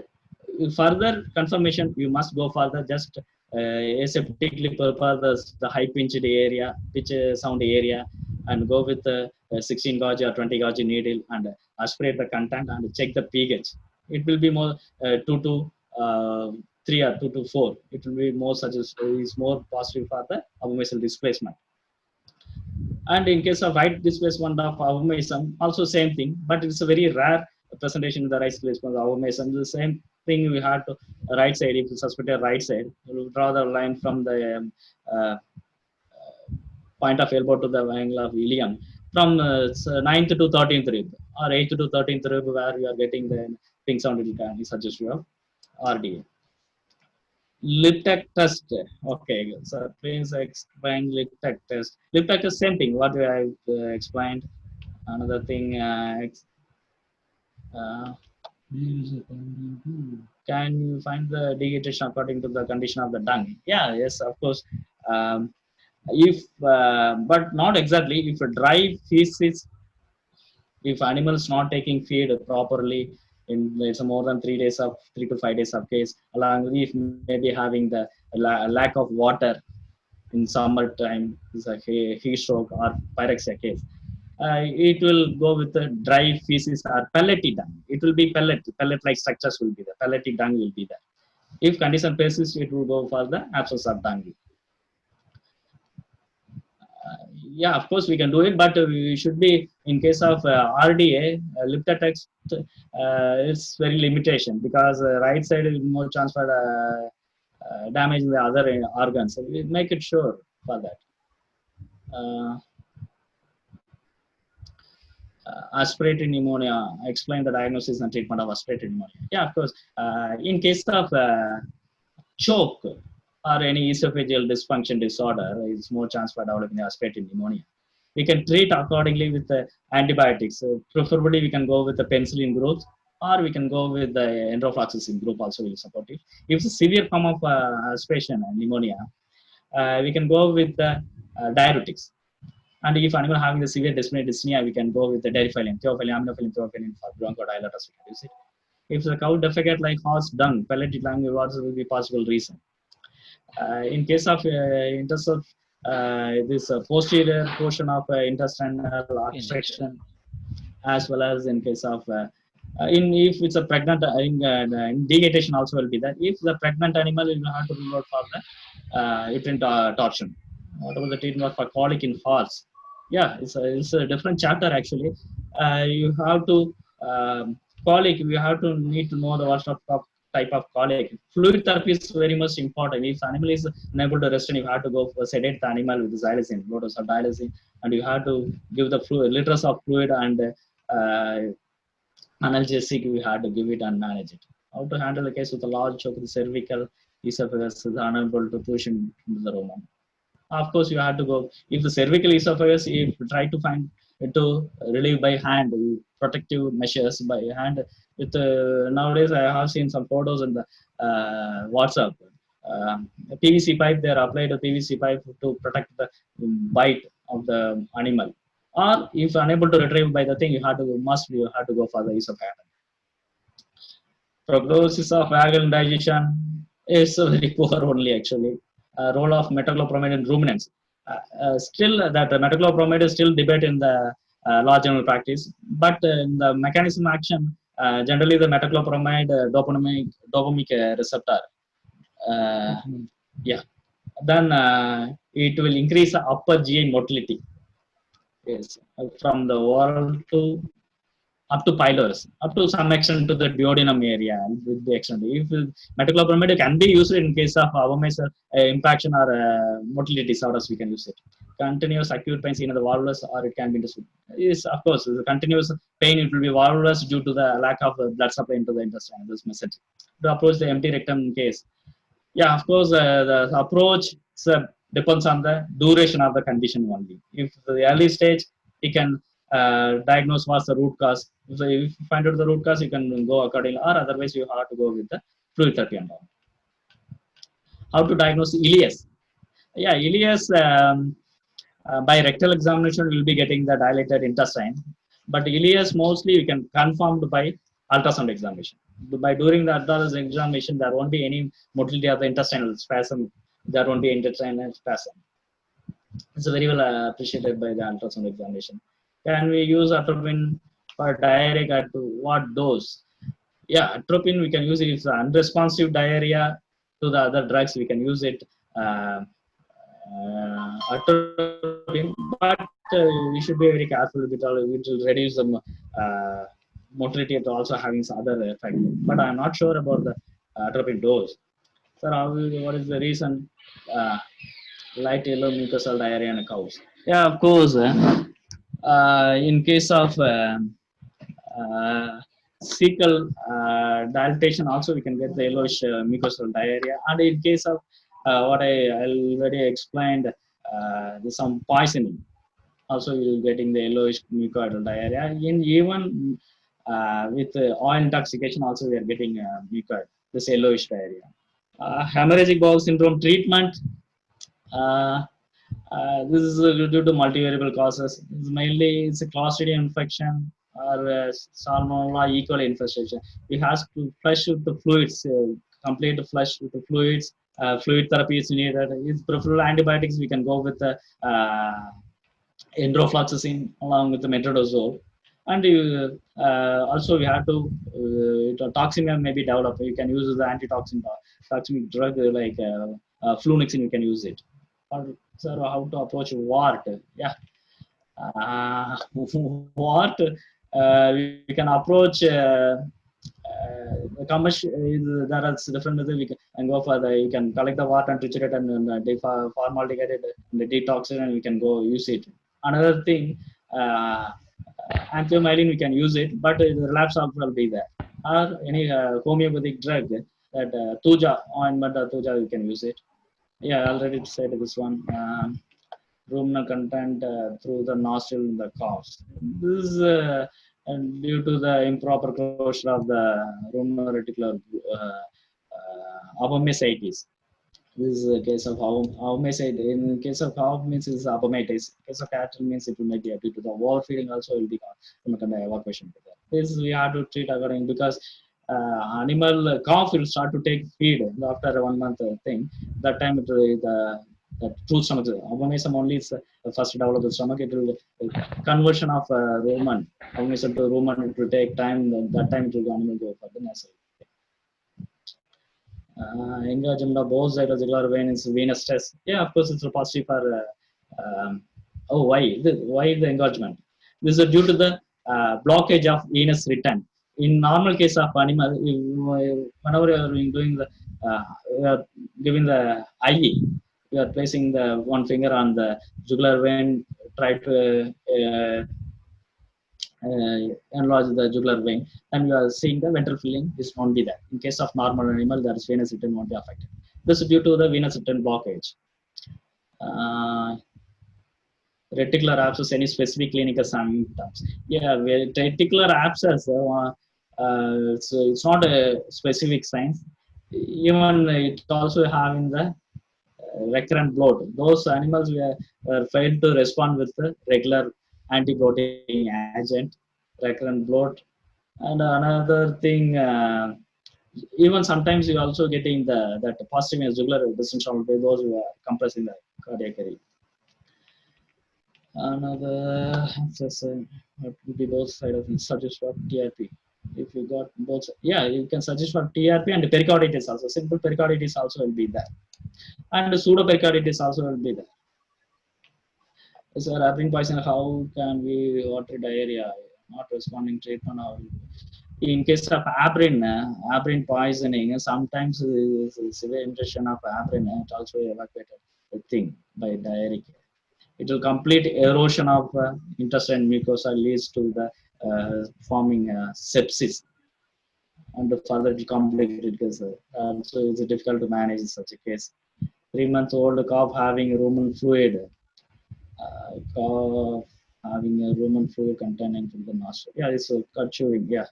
further confirmation, you must go further, just aseptically prepare the high pitched area, pitch sound area, and go with the 16 gauge or 20 gauge needle and aspirate the content and check the pH. It will be more 2 to 3 or 2 to 4. It will be more is more positive for the abomasal displacement. And in case of right displacement of abomasum, also same thing, but it's a very rare presentation in the right displacement of abomasum. The same thing we have to right side. If you suspect a right side, you will draw the line from the point of elbow to the angle of ilium, from 9th to 13th rib or 8th to 13th rib, where you are getting the ping sound. It can be suggestive of RDA. Lip tech test. Okay, so please explain lip tech test. Lip tech is same thing what I explained. Another thing, can you find the dehydration according to the condition of the dung? Yeah, yes, of course. If but not exactly. If a dry feces, if animals not taking feed properly, in it's more than 3 days of 3 to 5 days of case, along with maybe having the lack of water in summer time, is a heat stroke or pyrexia case, it will go with the dry feces or pellety dung. It will be pellet like structures will be there. Pellety dung will be there. If condition persists, it will go for the absence of dung. Yeah, of course we can do it, but we should be, in case of RDA, lip text, it's very limitation, because right side is more chance for damaging the other organs. So we make it sure for that. Aspirated pneumonia. Explain the diagnosis and treatment of aspirated pneumonia. Yeah, of course. In case of choke or any esophageal dysfunction disorder, it's more chance for developing aspirated pneumonia. We can treat accordingly with the antibiotics. So preferably, we can go with the penicillin group, or we can go with the enrofloxacin group. Also, will support it. If it's a severe form of aspiration and pneumonia, we can go with the diuretics. And if animal having the severe dyspnea, we can go with the deriphyllin, theophylline, aminophylline, theophylline for bronchodilators. We can use it. If the cow defecate like horse dung, pelleted lung, what will be possible reason? In case of interest of this posterior portion of intestinal obstruction, as well as in case of in if it's a pregnant in degeneration also will be that if the pregnant animal will have to rule out for the uterine torsion. What about the treatment for colic in horse? Yeah, it's a different chapter actually. You have to colic. You have to need to know the what type of colic. Fluid therapy is very much important. If the animal is unable to rest, and you have to go for sedate the animal with xylazine, low dose of xylazine, and you have to give the fluid, liters of fluid and analgesic, we had to give it and manage it. How to handle the case with a large choke with the cervical esophagus is unable to push into the rumen. Of course, you have to go, if the cervical esophagus, if you try to find it to relieve by hand, protective measures by hand. With nowadays, I have seen some photos in the WhatsApp. PVC pipe, they are applied a PVC pipe to protect the bite of the animal. Or if unable to retrieve by the thing, you have to go for the esophagus. Prognosis of vagal indigestion is very poor only actually. Role of metoclopramide in ruminants. Still, that metoclopramide is still debate in the large general practice, but in the mechanism action, generally the metoclopramide dopamic receptor. Yeah, then it will increase the upper GI motility. Yes, from the oral to up to pylorus, up to some extent to the duodenum area with the extent. If metoclopramide can be used in case of avomesal impaction or motility disorders, we can use it. Continuous acute pain seen in the volvulus, or it can be understood. Is of course the continuous pain. It will be volvulus due to the lack of blood supply into the intestine. This message to approach the empty rectum case. Yeah, of course, the approach depends on the duration of the condition only. If the early stage, you can diagnose what's the root cause. If you find out the root cause, you can go accordingly, or otherwise you have to go with the fluid therapy and all. How to diagnose ileus? Yeah, ileus by rectal examination we will be getting the dilated intestine, but ileus mostly we can confirm by ultrasound examination. By during the ultrasound examination, there won't be any motility of the intestinal spasm. There won't be intestinal spasm. It's very well appreciated by the ultrasound examination. Can we use atropine for diarrhea at what dose? Yeah, atropine we can use it if it's unresponsive diarrhea to the other drugs. We can use it. Atropine, but we should be very careful with all. It will reduce the motility to also having some other effect. But I'm not sure about the atropine dose. Sir, what is the reason? Light yellow mucosal diarrhea in cows. Yeah, of course. In case of cecal dilatation, also we can get the yellowish mucosal diarrhea. And in case of what I already explained, some poisoning, also you will getting the yellowish mucoidal diarrhea. In even with oil intoxication, also we are getting mucoid, this yellowish diarrhea. Hemorrhagic bowel syndrome treatment. This is due to multivariable causes. It's mainly it's a Clostridium infection or Salmonella E. coli infestation. We have to flush with the fluids, complete the flush with the fluids. Fluid therapy is needed. If preferable antibiotics, we can go with the enrofloxacin along with the metronidazole. And also we have to toxemia may be developed. You can use the toxemic drug like flunixin. You can use it. Sir, how to approach wart? Yeah, wart. We can approach the commercial. There are different methods. We can go for the. You can collect the wart and triturate and formaldehyde it and detox it, and we can go use it. Another thing, anthomyelin we can use it, but the relapse also will be there. Or any homeopathic drug that Tuja ointment or Tuja we can use it. Yeah, I already said this one. ruminant content through the nostril in the coughs. This is and due to the improper closure of the ruminal reticular abomascites. This is a case of abomacite. In case of cow means it's abomatis. In case of cattle means it will make due to the overfeeding also will be evacuation. This we have to treat according because animal calf will start to take feed after 1 month thing. That time it will the true stomach. Abomasum only is first develop the stomach. It will conversion of rumen. Abomasum to rumen it will take time. That time it will animal go for the nasal. Engagement of both sides of the jugular vein is venous test. Yeah, of course, it's a positive for. Why the engagement? This is due to the blockage of venous return. In normal case of animal, whenever you are doing the you are giving the IV, you are placing the one finger on the jugular vein, try to enlarge the jugular vein, and you are seeing the ventral filling is won't be there. In case of normal animal, there is venous return won't be affected. This is due to the venous return blockage. Reticular abscess, any specific clinical symptoms? Yeah, reticular abscess, it's not a specific sign. Even it also having the recurrent bloat. Those animals were failed to respond with the regular anti-bloating agent, recurrent bloat. And another thing, even sometimes you also getting that positive jugular dysfunction, those who are compressing the cardiac area. Another what would be both side of it, suggest for TRP. If you got both, yeah, you can suggest for TRP and pericarditis also. Simple pericarditis also will be there, and pseudo pericarditis also will be there. So, heparin poison, how can we water diarrhea? Not responding treatment. In case of heparin poisoning, sometimes severe ingestion of heparin it also evacuated the thing by diarrhea. It will complete erosion of intestine mucosa leads to the forming sepsis, and further it complicated because so it's difficult to manage in such a case. 3-month-old calf having rumen fluid, calf having a rumen fluid containing to the nostril. Yeah, it's a cut chewing. Yeah.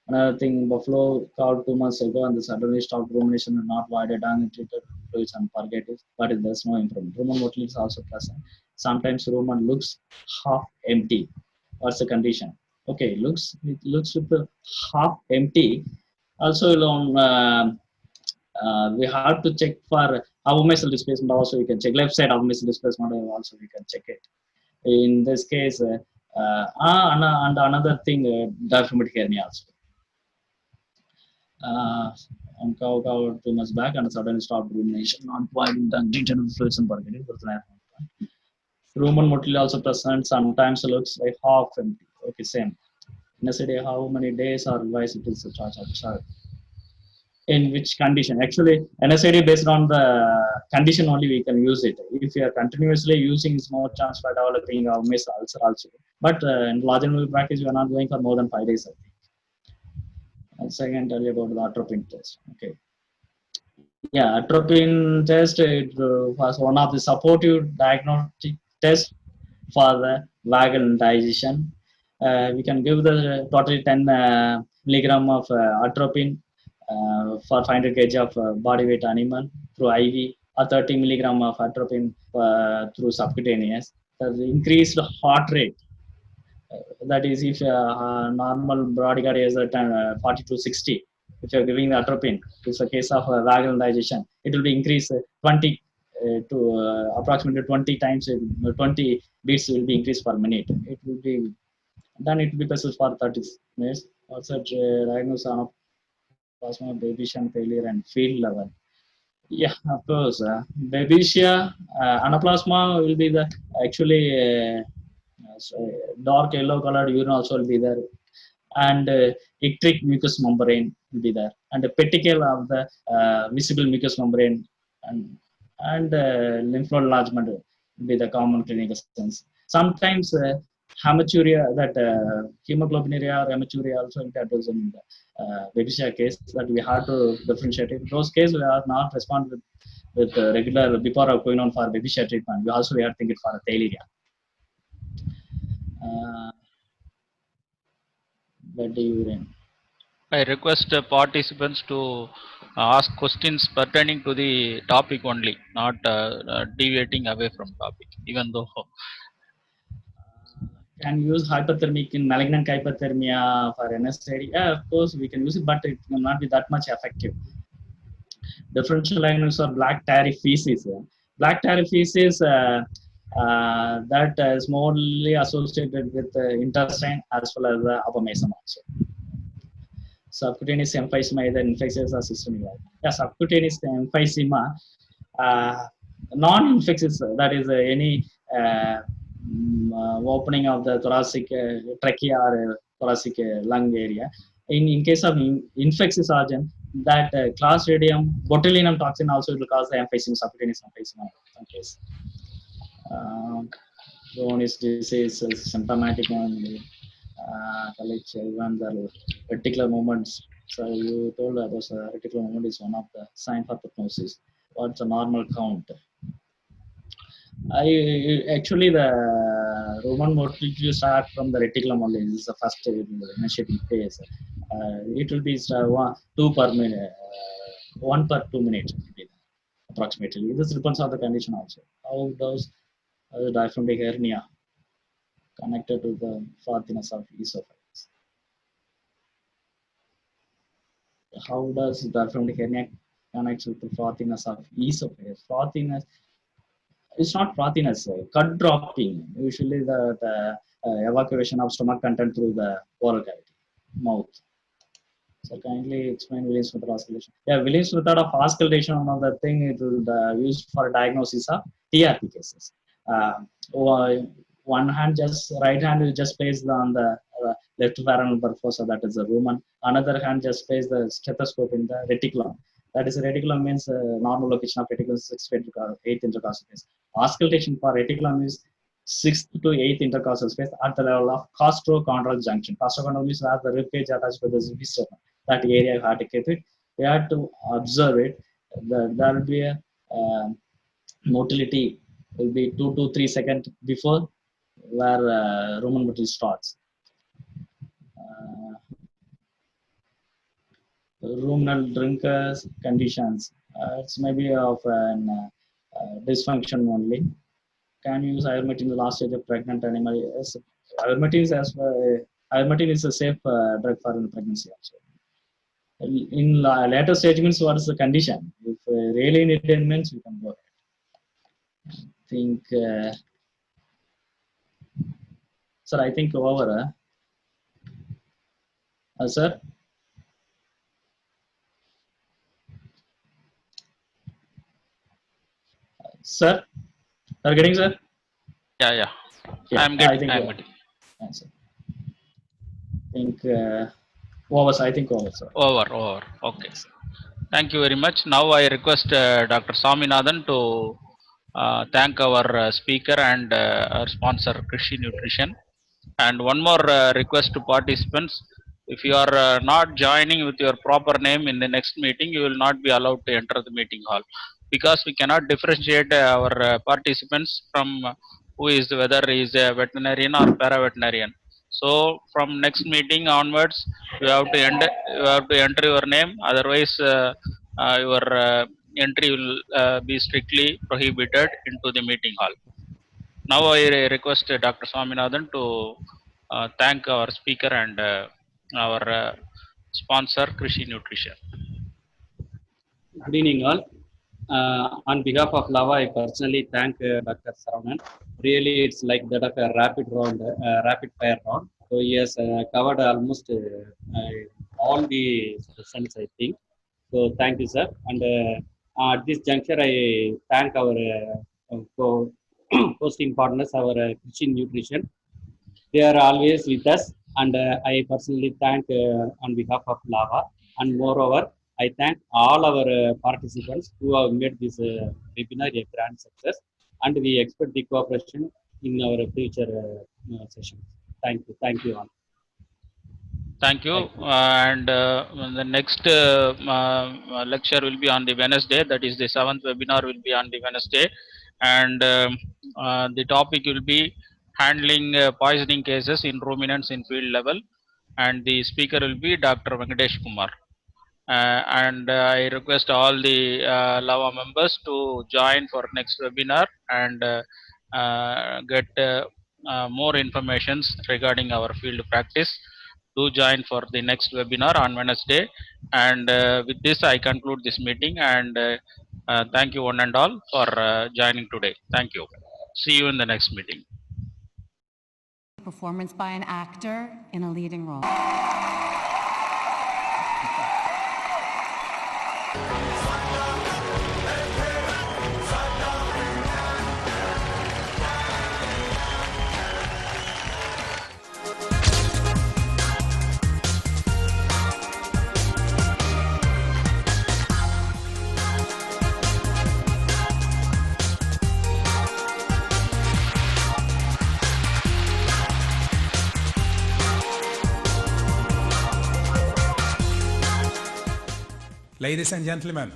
Another thing, buffalo cow 2 months ago and the suddenly stopped rumination and not voided and treated fluids and purgatives, but there's no improvement. Rumen motility is also present. Sometimes rumen looks half empty. What's the condition? Okay, it looks with the half empty. Also, we have to check for abomacral displacement. Also, you can check left side abomacral displacement. Also, we can check it. In this case, and another thing, diaphragmatic hernia also. On cow 2 months back and suddenly stopped rumination, not voiding the treated with fluids and purgatives. Rumen motility also present, sometimes looks like half empty. Okay, same. NSAID, how many days or advice it is a charge of chart? In which condition? Actually, NSAID based on the condition only we can use it. If you are continuously using, it's more chance for developing a mess ulcer also. But in large animal practice, we are not going for more than 5 days, I think. And second, tell you about the atropine test. Okay. Yeah, atropine test it was one of the supportive diagnostic tests for the vagal digestion. We can give the totally 10 milligram of atropine for 500 kg of body weight animal through IV, or 30 milligram of atropine through subcutaneous. The increased heart rate. That is, if normal body guard is at 40 to 60, if you are giving the atropine, it's a case of vagal digestion, it will be increased 20 to approximately 20 times, 20 beats will be increased per minute. It will be then it will be persist for 30 minutes. Also, diagnosis of plasma, Babesia failure, and field level. Yeah, of course. Babesia, anaplasma will be the actually. So dark yellow colored urine also will be there, and ectric mucous membrane will be there, and the petechial of the visible mucous membrane, and lymph node enlargement will be the common clinical signs. Sometimes hematuria, that hemoglobinuria or hematuria also introduced in the Babesia case, that we have to differentiate it. In those cases we are not respond with with regular before going on for baby share treatment. We are thinking for a theileria. Blood urine. I request participants to ask questions pertaining to the topic only, not deviating away from topic. Even though can use hypothermic in malignant hypothermia for NSAID. Yeah, of course we can use it, but it will not be that much effective. Differential diagnosis of black tarry feces. Black tarry feces that is morely associated with intestine as well as abomasum also. Subcutaneous emphysema either infectious or systemic. Yeah, subcutaneous emphysema, non-infectious, that is any opening of the thoracic trachea or thoracic lung area. In case of infectious agent, that Clostridium botulinum toxin also will cause the emphysema, subcutaneous emphysema in some case. Crohn's disease is symptomatic only. Even the reticular movements. So you told that was reticular movement is one of the sign for prognosis. What's a normal count? Actually the Roman motility start from the reticulum only. This is the first initiating phase. It will be 2 per minute, 1 per 2 minutes approximately. This depends on the condition also. How does the diaphragmatic hernia connected to the frothiness of esophagus? How does diaphragmatic hernia connect with the frothiness of esophagus? Frothiness, it's not frothiness, cut dropping. Usually the evacuation of stomach content through the oral cavity, mouth. So kindly explain Williams method of auscultation. Yeah, Williams method of auscultation, one of the thing it will used for diagnosis of TRP cases. One hand, just right hand will just place on the left pharyngeal perfossa, that is the rumen. Another hand just place the stethoscope in the reticulum. That is, reticulum means normal location of reticulum is 6th to 8th intercostal space. Auscultation for reticulum is 6th to 8th intercostal space at the level of costochondral junction. Costochondral means where the rib cage attached to the viscera. That area you have to keep it. We have to observe it. There will be a motility will be 2 to 3 seconds before where rumen motility starts. Ruminal drinkers conditions. It's maybe of an dysfunction only. Can you use ivermectin in the last stage of pregnant animal? Yes. Ivermectin is a safe drug for the pregnancy also. In later stage means what is the condition? If really needed means we can go ahead. I think, sir, I think over. Sir? Sir? Are you getting, sir? yeah. I'm getting. I think over, I think over, sir. Over. Okay. Thank you very much. Now I request Dr. Swaminathan to thank our speaker and our sponsor, Krishi Nutrition. And one more request to participants: if you are not joining with your proper name in the next meeting, you will not be allowed to enter the meeting hall, because we cannot differentiate our participants from who is, whether he is a veterinarian or para-veterinarian. So from next meeting onwards, you have to enter your name. Otherwise, your entry will be strictly prohibited into the meeting hall. Now I request Dr. Swaminathan to thank our speaker and our sponsor, Krishi Nutrition. Good evening all. On behalf of Lava, I personally thank Dr. Saravanan. Really, it's like that of a rapid fire round. So he has covered almost all the sessions, I think. So thank you, sir. And at this juncture, I thank our hosting partners, our Krishi Nutrition. They are always with us, and I personally thank on behalf of Lava. And moreover, I thank all our participants who have made this webinar a grand success, and we expect the cooperation in our future sessions. Thank you all. Thank you. The next lecture will be on the Wednesday. That is the 7th webinar will be on the Wednesday, and the topic will be handling poisoning cases in ruminants in field level, and the speaker will be Dr. Venkatesh Kumar. I request all the LAVA members to join for next webinar and get more informations regarding our field practice. Do join for the next webinar on Wednesday. And with this, I conclude this meeting. And thank you one and all for joining today. Thank you. See you in the next meeting. Performance by an actor in a leading role. Ladies and gentlemen,